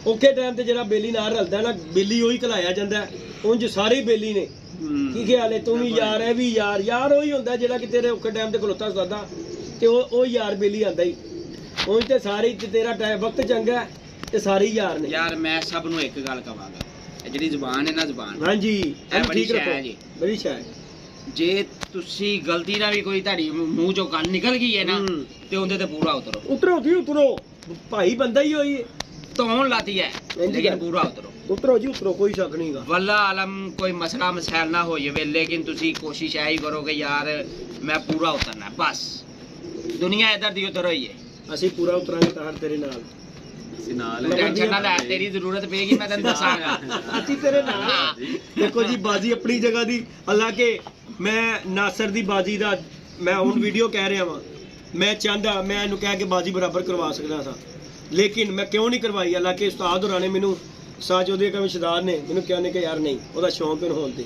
ਔਖੇ ਟਾਈਮ ਤੇ ਜਿਹੜਾ ਬੇਲੀ ਨਾਲ ਰਲਦਾ ਨਾ ਬੇਲੀ ਉਹੀ ਘਲਾਇਆ ਜਾਂਦਾ, ਉਂਝ ਸਾਰੇ ਬੇਲੀ ਨੇ। ਕੀ ਖਿਆਲ ਹੈ? ਤੂੰ ਵੀ ਯਾਰ ਹੈ ਵੀ ਯਾਰ, ਯਾਰ ਉਹੀ ਹੁੰਦਾ ਜਿਹੜਾ ਕਿ ਤੇਰੇ ਔਖੇ ਟਾਈਮ ਤੇ ਖਲੋਤਾ ਸਦਾ, ਤੇ ਉਹ ਯਾਰ ਬੇਲੀ ਆਂਦਾ ਹੀ। ਉਂਝ ਤੇ ਸਾਰੇ ਤੇਰਾ ਟਾਈਮ ਵਕਤ ਚੰਗਾ ਤੇ ਸਾਰੇ ਯਾਰ ਨੇ। ਯਾਰ ਮੈਂ ਸਭ ਨੂੰ ਇੱਕ ਗੱਲ ਕਹਾਂਗਾ, ਇਹ ਜਿਹੜੀ ਜ਼ੁਬਾਨ ਹੈ ਨਾ ਜ਼ੁਬਾਨ, ਹਾਂਜੀ ਇਹ ਬੜੀ ਸ਼ੈ ਹੈ ਜੀ, ਬੜੀ ਸ਼ੈ। ਜੇ ਤੁਸੀਂ ਗਲਤੀ ਨਾਲ ਵੀ ਕੋਈ ਤੁਹਾਡੀ ਮੂੰਹ ਚੋਂ ਗੱਲ ਨਿਕਲ ਗਈ ਹੈ ਨਾ ਤੇ ਉਹਦੇ ਤੇ ਪੂਰਾ ਉਤਰੋ। ਉਤਰੋ ਜੀ ਉਤਰੋ, ਭਾਈ ਬੰਦਾ ਹੀ ਹੋਈ ਧੋਣ ਲਾਤੀ ਹੈ ਲੇਕਿਨ ਪੂਰਾ ਉਤਰੋ। ਉਤਰੋ ਜੀ ਉਤਰੋ, ਕੋਈ ਸ਼ੱਕ ਨਹੀਂਗਾ। ਵੱਲਾ ਆਲਮ ਕੋਈ ਮਸਲਾ ਮਸੈਲ ਨਾ ਹੋ ਜਾਵੇ, ਲੇਕਿਨ ਤੁਸੀਂ ਕੋਸ਼ਿਸ਼ ਇਹੀ ਕਰੋ ਕਿ ਯਾਰ ਮੈਂ ਪੂਰਾ ਉਤਰਨਾ, ਬਸ ਦੁਨੀਆ ਇੱਧਰ ਦੀ ਉੱਧਰ ਹੋਈ ਹੈ, ਅਸੀਂ ਪੂਰਾ ਉਤਰਾਂਗੇ ਤਾਂ ਤੇਰੇ ਨਾਲ। ਟੈਨਸ਼ਨ ਨਾ ਲੈ, ਤੇਰੀ ਜ਼ਰੂਰਤ ਪਏਗੀ ਮੈਂ ਤੈਨੂੰ ਦੱਸਾਂਗਾ, ਅਸੀਂ ਤੇਰੇ ਨਾਲ। ਦੇਖੋ ਜੀ ਬਾਜੀ ਆਪਣੀ ਜਗ੍ਹਾ ਦੀ, ਹਾਲਾਂਕਿ ਮੈਂ ਨਾਸਰ ਦੀ ਬਾਜੀ ਦਾ ਮੈਂ ਹੁਣ ਵੀਡੀਓ ਕਹਿ ਰਿਹਾ ਵਾਂ, ਮੈਂ ਚਾਹੁੰਦਾ ਮੈਂ ਇਹਨੂੰ ਕਹਿ ਕੇ ਬਾਜੀ ਬਰਾਬਰ ਕਰਵਾ ਸਕਦਾ ਸਾਂ, ਲੇਕਿਨ ਮੈਂ ਕਿਉਂ ਨਹੀਂ ਕਰਵਾਈ? ਹਾਲਾਂਕਿ ਉਸਤਾਦ ਹੋਰਾਂ ਨੇ ਮੈਨੂੰ, ਸਾਜ ਉਹਦੇ ਕਮਿਸ਼ਦਾਰ ਨੇ ਮੈਨੂੰ ਕਿਹਾ ਨੇ ਕਿ ਯਾਰ ਨਹੀਂ, ਉਹਦਾ ਸ਼ੌਂਕ ਹੈ ਹੋਣ ਤੇ।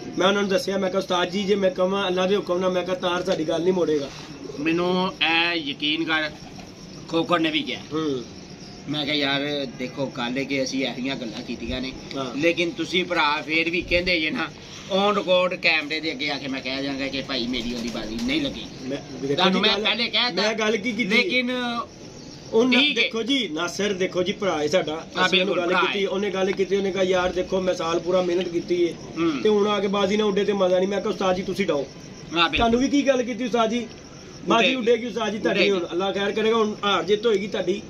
ਮੈਂ ਉਹਨਾਂ ਨੂੰ ਦੱਸਿਆ, ਮੈਂ ਕਿਹਾ ਉਸਤਾਦ ਜੀ ਜੇ ਮੈਂ ਕਹਾਂ ਅੱਲਾ ਦੇ ਹੁਕਮ ਨਾਲ, ਮੈਂ ਕਿਹਾ ਤਾਰ ਸਾਡੀ ਗੱਲ ਨਹੀਂ ਮੋੜੇਗਾ। ਮੈਨੂੰ ਇਹ ਯਕੀਨ ਕਰ, ਖੋਖਰ ਨੇ ਵੀ ਕਿਹਾ। ਮੈਂ ਕਿਹਾ ਯਾਰ ਦੇਖੋ ਗੱਲ ਹੈ ਕਿ ਅਸੀਂ ਐਸੀਆਂ ਗੱਲਾਂ ਕੀਤੀਆਂ ਨੇ, ਲੇਕਿਨ ਤੁਸੀਂ ਭਰਾ ਫੇਰ ਵੀ ਕਹਿੰਦੇ ਜੇ ਨਾ ਔਨ ਰਿਕਾਰਡ ਕੈਮਰੇ ਦੇ ਅੱਗੇ ਆ ਕੇ ਮੈਂ ਕਹਿ ਜਾਵਾਂਗਾ ਕਿ ਭਾਈ ਮੇਰੀ ਉਹਦੀ ਬਾਜ਼ੀ ਨਹੀਂ ਲੱਗੀ। ਤੁਹਾਨੂੰ ਮੈਂ ਪਹਿਲੇ ਕਹਿਤਾ, ਮੈਂ ਗੱਲ ਕੀ ਕੀਤੀ, ਲੇਕਿਨ ਉਹਨੇ ਦੇਖੋ ਜੀ ਨਾਸਰ, ਦੇਖੋ ਜੀ ਭਰਾ ਹੈ ਸਾਡਾ, ਅਸੀਂ ਉਹਨੂੰ ਗੱਲ ਕੀਤੀ, ਉਹਨੇ ਗੱਲ ਕੀਤੀ, ਉਹਨੇ ਕਿਹਾ ਯਾਰ ਦੇਖੋ ਮੈਂ ਸਾਲ ਪੂਰਾ ਮਿਹਨਤ ਕੀਤੀ ਹੈ ਤੇ ਹੁਣ ਆ ਕੇ ਬਾਜ਼ੀ ਨਾ ਉੱਡੇ ਤੇ ਮਜ਼ਾ ਨਹੀਂ। ਮੈਂ ਕਿਹਾ ਉਸਤਾਦ ਜੀ ਤੁਸੀਂ ਡਾਓ, ਤੁਹਾਨੂੰ ਵੀ ਕੀ ਗੱਲ ਕੀਤੀ ਉਸਤਾਦ ਜੀ, ਬਾਜ਼ੀ ਉੱਡੇਗੀ ਉਸਤਾਦ ਜੀ ਤੁਹਾਡੀ, ਹੁਣ ਅੱਲਾ ਖੈਰ ਕਰੇਗਾ, ਹੁਣ ਹਾਰ ਜਿੱਤ ਹੋਏਗੀ ਤੁਹਾਡੀ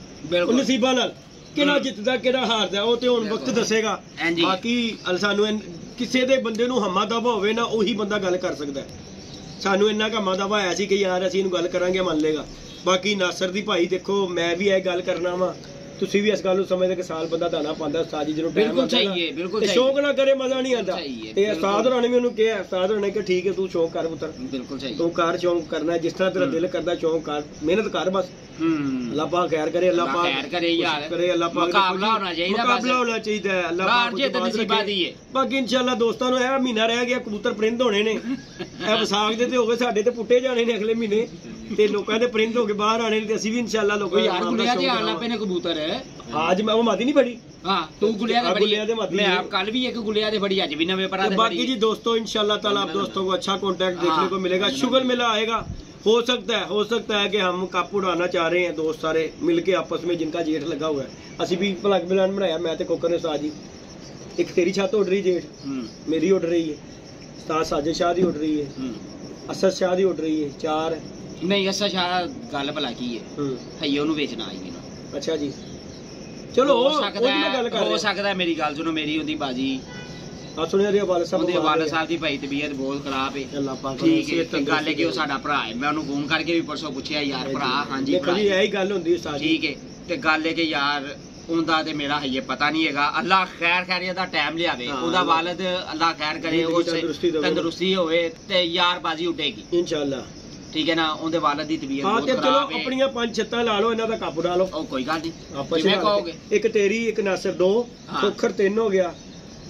ਨਸੀਬਾਂ ਨਾਲ। ਕਿਹੜਾ ਜਿੱਤਦਾ ਕਿਹੜਾ ਹਾਰਦਾ ਉਹ ਤੇ ਹੁਣ ਵਕਤ ਦੱਸੇਗਾ। ਬਾਕੀ ਸਾਨੂੰ ਕਿਸੇ ਦੇ ਬੰਦੇ ਨੂੰ ਹਮਾ ਦਵਾ ਹੋਵੇ ਨਾ, ਉਹੀ ਬੰਦਾ ਗੱਲ ਕਰ ਸਕਦਾ। ਸਾਨੂੰ ਇੰਨਾ ਕੁ ਹਮਾ ਦਵਾ ਆਇਆ ਸੀ ਕਿ ਯਾਰ ਅਸੀਂ ਇਹਨੂੰ ਗੱਲ ਕਰਾਂਗੇ ਮੰਨ ਲੇਗਾ। ਬਾਕੀ ਨਾਸਰ ਦੀ ਭਾਈ ਦੇਖੋ ਮੈਂ ਵੀ ਇਹ ਗੱਲ ਕਰਨਾ ਵਾ, ਤੁਸੀਂ ਵੀ ਇਸ ਗੱਲ ਨੂੰ ਸਮਝਦੇ ਕਿ ਸਾਲ ਬੰਦਾ ਦਾਣਾ ਪਾਉਂਦਾ, ਉਸਤਾਦ ਜੀ ਜਿਹਨੂੰ ਬਿਲਕੁਲ ਸਹੀ ਹੈ, ਬਿਲਕੁਲ ਸਹੀ, ਸ਼ੌਕ ਨਾ ਕਰੇ ਮਜ਼ਾ ਨਹੀਂ ਆਉਂਦਾ। ਤੇ ਉਸਤਾਦ ਹੋਰਾਂ ਨੇ ਵੀ ਉਹਨੂੰ ਕਿਹਾ, ਉਸਤਾਦ ਹੋਰਾਂ ਨੇ ਕਿ ਠੀਕ ਹੈ ਤੂੰ ਸ਼ੌਕ ਕਰ ਪੁੱਤਰ, ਬਿਲਕੁਲ ਸਹੀ, ਤੂੰ ਕਰ ਸ਼ੌਕ ਕਰਨਾ ਜਿਸ ਤਰ੍ਹਾਂ ਤੇਰਾ ਦਿਲ ਕਰਦਾ, ਸ਼ੌਕ ਕਰ, ਮਿਹਨਤ ਕਰ ਬਸ। ਅੱਲਾਹ ਪਾਕ ਖੈਰ ਕਰੇ, ਅੱਲਾਹ ਪਾਕ ਖੈਰ ਕਰੇ ਯਾਰ, ਕਰੇ ਅੱਲਾਹ ਪਾਕ। ਮੁਕਾਬਲਾ ਹੋਣਾ ਚਾਹੀਦਾ, ਮੁਕਾਬਲਾ ਹੋਣਾ ਚਾਹੀਦਾ ਹੈ, ਅੱਲਾਹ ਪਾਕ ਜਿੱਤ ਨਸੀਬਾਂ ਦੀ ਹੈ। ਬਾਕੀ ਇਨਸ਼ਾਅੱਲਾ ਦੋਸਤਾਂ ਨੂੰ ਇਹ ਮਹੀਨਾ ਰਹਿ ਗਿਆ, ਕਬੂਤਰ ਪਰਿੰਦ ਹੋਣੇ ਨੇ, ਇਹ ਵਿਸਾਖ ਦੇ ਤੇ ਹੋ ਗਏ, ਸਾਡੇ ਤੇ ਪੁੱਟੇ ਜਾਣੇ ਨੇ ਅਗਲੇ ਮਹੀਨੇ, ਤੇ ਲੋਕਾਂ ਦੇ ਪਰਿੰਦ ਹੋ ਕੇ ਬਾਹਰ ਆਣੇ ਨੇ, ਤੇ ਅਸੀਂ ਵੀ ਇਨਸ਼ਾਅੱਲਾ ਲੋਕਾਂ ਯਾਰ ਗੁਲਿਆ ਦੇ ਆਣ ਲੱਪੇ ਨੇ ਕਬੂਤਰ। ਅੱਜ ਮੈਂ ਉਹ ਮਾਦੀ ਨਹੀਂ ਫੜੀ, ਹਾਂ ਤੂੰ ਗੁਲਿਆ ਦੇ ਫੜੀ, मैं आप कल भी एक गुलिया दे बड़ी, आज भी नवे पर बाकी जी दोस्तों इंशाल्लाह ताला आप दोस्तों को अच्छा कांटेक्ट देखने को मिलेगा, शुगर मेला आएगा। हो सकता है कि हम कप उड़ाना चाह रहे हैं दोस्त सारे मिलके आपस में, जिनका जेठ लगा हुआ है। असी भी प्लग प्लान बनाया, मैं ते कोकर ने साथ जी, एक तेरी छत उड़ रही जेठ, मेरी उड़ रही है, साजिद शाह दी उड़ रही है, असद शाह दी उड़ रही है, 4 नहीं असद शाह गल भला की है है ਉਹਨੂੰ ਵੇਚਣਾ ਆਈ ਮੈਨੂੰ। ਅੱਛਾ ਜੀ ਚਲੋ ਹੋ ਸਕਦਾ ਮੇਰੀ ਗੱਲ ਸੁਣੋ, ਮੇਰੀ ਉਹਦੀ ਬਾਜੀ ਆ ਸੁਣਿਆ ਦੇ ਵਾਲੇ ਸਾਹਿਬ, ਉਹਦੇ ਵਾਲੇ ਸਾਹਿਬ ਦੀ ਭਾਈ ਤਬੀਅਤ ਬਹੁਤ ਖਰਾਬ ਹੈ, ਠੀਕ ਹੈ, ਤੇ ਗੱਲ ਹੈ ਕਿ ਉਹ ਸਾਡਾ ਭਰਾ ਹੈ। ਮੈਂ ਉਹਨੂੰ ਫੋਨ ਕਰਕੇ ਵੀ ਪਰਸੋਂ ਪੁੱਛਿਆ, ਯਾਰ ਭਰਾ, ਹਾਂਜੀ ਭਰਾ ਜੀ ਇਹੀ ਗੱਲ ਹੁੰਦੀ ਹੈ, ਠੀਕ ਹੈ, ਤੇ ਗੱਲ ਹੈ ਕਿ ਯਾਰ ਉਹਦਾ ਤੇ ਮੇਰਾ ਹਜੇ ਪਤਾ ਨਹੀਂ ਹੈਗਾ, ਅੱਲਾ ਖੈਰ ਦਾ ਟਾਈਮ ਲਿਆਵੇ, ਉਹਦਾ ਵਾਲਦ ਅੱਲਾ ਖੈਰ ਕਰੇ, ਉਹ ਤੰਦਰੁਸਤੀ ਹੋਵੇ ਤੇ ਯਾਰ ਬਾਜੀ ਉੱਡੇਗੀ ਇਨਸ਼ਾਅੱਲਾ, ਠੀਕ ਹੈ ਨਾ। ਉਹਦੇ ਵਾਲਦ ਦੀ ਤਬੀਅਤ ਬਹੁਤ ਖਰਾਬ ਹੈ, ਆਪਣੀਆਂ 5 ਛੱਤਾਂ ਲਾ ਲਓ, ਇਹਨਾਂ ਦਾ ਕੱਪ ਉਡਾ ਲਓ, ਉਹ ਕੋਈ ਗੱਲ ਨਹੀਂ, ਆਪਾਂ ਜਿਵੇਂ ਕਹੋਗੇ। ਇੱਕ ਤੇਰੀ, ਇੱਕ ਨਾਸਰ 2, ਖੋਖਰ 3 ਹੋ ਗਿਆ,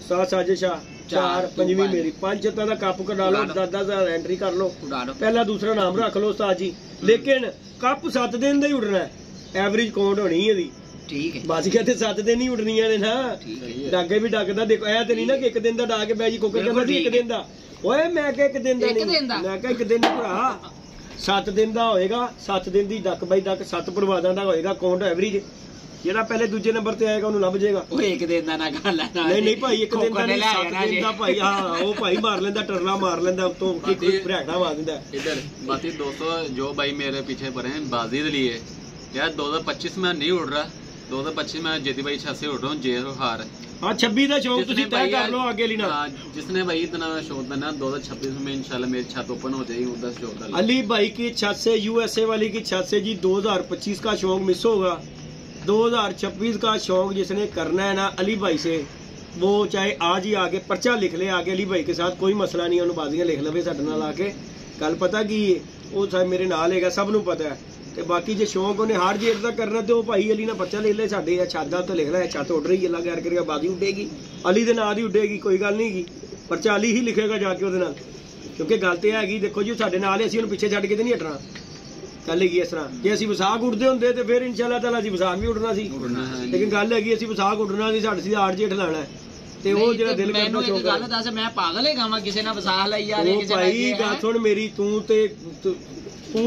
ਸਾਜਿਦ ਸ਼ਾਹ 4, 5ਵੀਂ ਮੇਰੀ, 5 ਛੱਤਾਂ ਦਾ ਕੱਪ ਕਢਾ ਲਓ, 10,000 ਐਂਟਰੀ ਕਰ ਲਓ, ਪਹਿਲਾ ਦੂਸਰਾ ਨਾਮ ਰੱਖ ਲਓ ਉਸਤਾਦ ਜੀ, ਲੇਕਿਨ ਕੱਪ 7 ਦਿਨ ਦਾ ਹੀ ਉੱਡਣਾ, ਐਵਰੇਜ ਕਾਊਂਟ ਹੋਣੀ ਇਹਦੀ, ਠੀਕ ਹੈ। ਬਾਜ਼ੀਆਂ ਤੇ 7 ਦਿਨ ਹੀ ਉੱਡਣੀਆਂ ਨੇ ਨਾ, ਡਾਗੇ ਵੀ ਡੱਕਦਾ, ਦੇਖੋ ਇਹ ਤੇ ਨਹੀਂ ਨਾ ਕਿ ਇੱਕ ਦਿਨ ਦਾ ਡਾ ਕੇ ਬੈ ਜੀ, ਕੋਕਰ ਕਹਿੰਦਾ ਸੀ 1 ਦਿਨ ਦਾ, ਓਏ ਮੈਂ ਕਿਹਾ 1 ਦਿਨ ਦਾ ਨਹੀਂ, ਮੈਂ ਕਿਹਾ 1 ਦਿਨ ਨਹੀਂ ਭਰਾ, 7 ਦਿਨ ਦਾ ਹੋਏਗਾ, 7 ਦਿਨ ਦੀ ਡੱਕ ਬਾਈ ਡੱਕ 7 ਪਰਵਾਦਾਂ ਦਾ ਹੋਏਗਾ ਕਾਊਂਟ ਐਵਰੇਜ, ਜਿਹੜਾ ਪਹਿਲੇ ਦੂਜੇ ਨੰਬਰ ਤੇ ਆਏਗਾ ਉਹਨੂੰ ਲੱਭ ਜਾਏਗਾ। ਓਏ 1 ਦਿਨ ਦਾ ਨਾ ਗੱਲ ਹੈ, ਨਹੀਂ ਭਾਈ 1 ਦਿਨ ਦਾ ਨਹੀਂ, 7 ਦਿਨ ਦਾ ਭਾਈ, ਹਾਂ ਉਹ ਭਾਈ ਮਾਰ ਲੈਂਦਾ, ਟਰਲਾ ਮਾਰ ਲੈਂਦਾ, ਉਤੋਂ ਕੋਈ ਭਰਾੜਾ ਮਾਰ ਦਿੰਦਾ इधर। बाकी दोस्तों जो भाई मेरे पीछे पड़े हैं बाजी के लिए, यार 2025 में नहीं उड़ रहा, 2025 में जेती भाई 6 से उड़ रहा हूँ, जेर हार। हाँ 26 का शौक तुसी तय कर लो आगे ली ना, जिसने भाई इतना शौक देना 2026 में इंशाल्लाह मेरी छत ओपन हो जाएगी, उधर शौक डाल। अली भाई की छत से, यूएसए वाली की छत से जी 2025 का शौक मिस होगा, 2026 का शौक जिसने करना है ना अली भाई से, वो चाहे आज ही आके पर्चा लिख ले आगे, अली भाई के साथ कोई मसला नहीं, उन्होंने बाजियां लिख लवे साडे नाल आके, गल पता की वो साहब मेरे नाल हैगा, सब नूं पता है। ਤੇ ਬਾਕੀ ਜੇ ਸ਼ੌਂਕ ਉਹਨੇ ਹਾਰ ਜੇਟ ਦਾ ਕਰਨਾ ਤੇ ਉਹ ਭਾਈ ਅਲੀ ਨਾਲ ਬੱਚਾ ਲੈ ਲੈ, ਸਾਡੇ ਛੱਤ ਦਾ ਉੱਤੇ ਲਿਖ ਲੈ, ਛੱਤ ਉੱਡ ਰਹੀ, ਅੱਲਾ ਖੈਰ ਕਰੇਗਾ, ਬਾਜ਼ੀ ਉੱਡੇਗੀ, ਅਲੀ ਦੇ ਨਾਂ ਦੀ ਉੱਡੇਗੀ, ਕੋਈ ਗੱਲ ਨਹੀਂ ਗੀ, ਪਰਚਾ ਅਲੀ ਹੀ ਲਿਖੇਗਾ ਜਾ ਕੇ ਉਹਦੇ ਨਾਲ, ਕਿਉਂਕਿ ਗੱਲ ਤੇ ਹੈਗੀ ਦੇਖੋ ਜੀ ਸਾਡੇ ਨਾਲ ਅਸੀਂ ਉਹਨੂੰ ਪਿੱਛੇ ਛੱਡ ਕੇ ਤੇ ਨਹੀਂ ਹਟਣਾ, ਗੱਲ ਹੈਗੀ ਇਸ ਤਰ੍ਹਾਂ ਜੇ ਅਸੀਂ ਵਿਸਾਖ ਉੱਡਦੇ ਹੁੰਦੇ ਤੇ ਫਿਰ ਇਨਸ਼ਾਅੱਲਾ ਤਾਲਾ ਅਸੀਂ ਵਿਸਾਖ ਵੀ ਉੱਡਣਾ ਸੀ, ਲੇਕਿਨ ਗੱਲ ਹੈਗੀ ਅਸੀਂ ਵਿਸਾਖ ਉੱਡਣਾ ਨਹੀਂ, ਸਾਡੇ ਸੀ ਆੜ ਜੇਠ ਲਾਣਾ ਤੇ ਉਹ ਜਿਹੜਾ ਦਿਲ ਕਰਦਾ ਮੈਨੂੰ ਇੱਕ ਗੱਲ ਦੱਸ, ਮੈਂ ਪਾਗਲ ਹੈਗਾ ਵਾਂ ਕਿਸੇ ਨਾਲ ਵਿਸਾਖ ਲਈ ਜਾ ਰਿਹਾ ਕਿਸੇ ਨਾਲ? ਭਾਈ ਗੱਲ ਸੁਣ ਮੇਰੀ, ਤੂੰ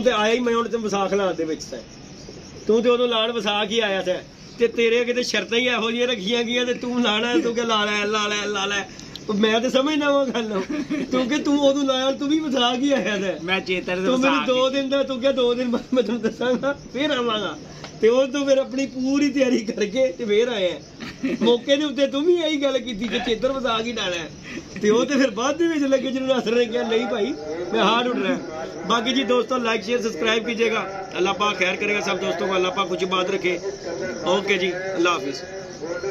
ਤੇ ਆਇਆ ਹੀ ਮੈਂ ਹੁਣ ਤੇ ਵਿਸਾਖ ਲਾਣ ਦੇ ਵਿੱਚ ਤੂੰ ਤੇ ਉਦੋਂ ਲਾਣ ਵਿਸਾਖ ਹੀ ਆਇਆ ਸੀ ਤੇ ਤੇਰੇ ਕਿਤੇ ਸ਼ਰਤਾਂ ਹੀ ਇਹੋ ਜਿਹੀਆਂ ਰੱਖੀਆਂ ਗਈਆਂ ਤੇ ਤੂੰ ਲਾਣਾ, ਤੂੰ ਕਿ ਲਾ ਲੈ ਮੈਂ ਤੇ ਸਮਝਦਾ ਵਾਂ ਗੱਲ, ਕਿਉਂਕਿ ਤੂੰ ਉਦੋਂ ਲਾਇਆ ਤੂੰ ਵੀ ਵਿਸਾਖ ਹੀ ਆਇਆ ਸੀ। ਮੈਂ ਚੇਤਰ ਤੂੰ ਮੈਨੂੰ 2 ਦਿਨ ਦਾ ਤੂੰ ਕਿਹਾ 2 ਦਿਨ ਬਾਅਦ ਮੈਂ ਤੁਹਾਨੂੰ ਦੱਸਾਂਗਾ ਫਿਰ ਆਵਾਂਗਾ ਤੇ ਉਹ ਤੋਂ ਫਿਰ ਆਪਣੀ ਪੂਰੀ ਤਿਆਰੀ ਕਰਕੇ ਤੇ ਫਿਰ ਆਏ ਆ ਮੌਕੇ ਦੇ ਉੱਤੇ। ਤੂੰ ਵੀ ਇਹੀ ਗੱਲ ਕੀਤੀ ਕਿ ਚੇਤਰ ਵਿਸਾਖ ਹੀ ਡਾਣਾ ਤੇ ਉਹ ਤੇ ਫਿਰ ਬਾਅਦ ਦੇ ਵਿੱਚ ਲੱਗੇ ਜਿਹਨੂੰ ਅਸਰ ਨੇ ਕਿਹਾ ਨਹੀਂ ਭਾਈ मैं हार्ड उठ रहा है। बाकी जी दोस्तों लाइक शेयर सब्सक्राइब कीजिएगा। अल्लाह पाक खैर करेगा सब दोस्तों को, अल्लाह पाक कुछ बात रखे। ओके जी, अल्लाह हाफिज़।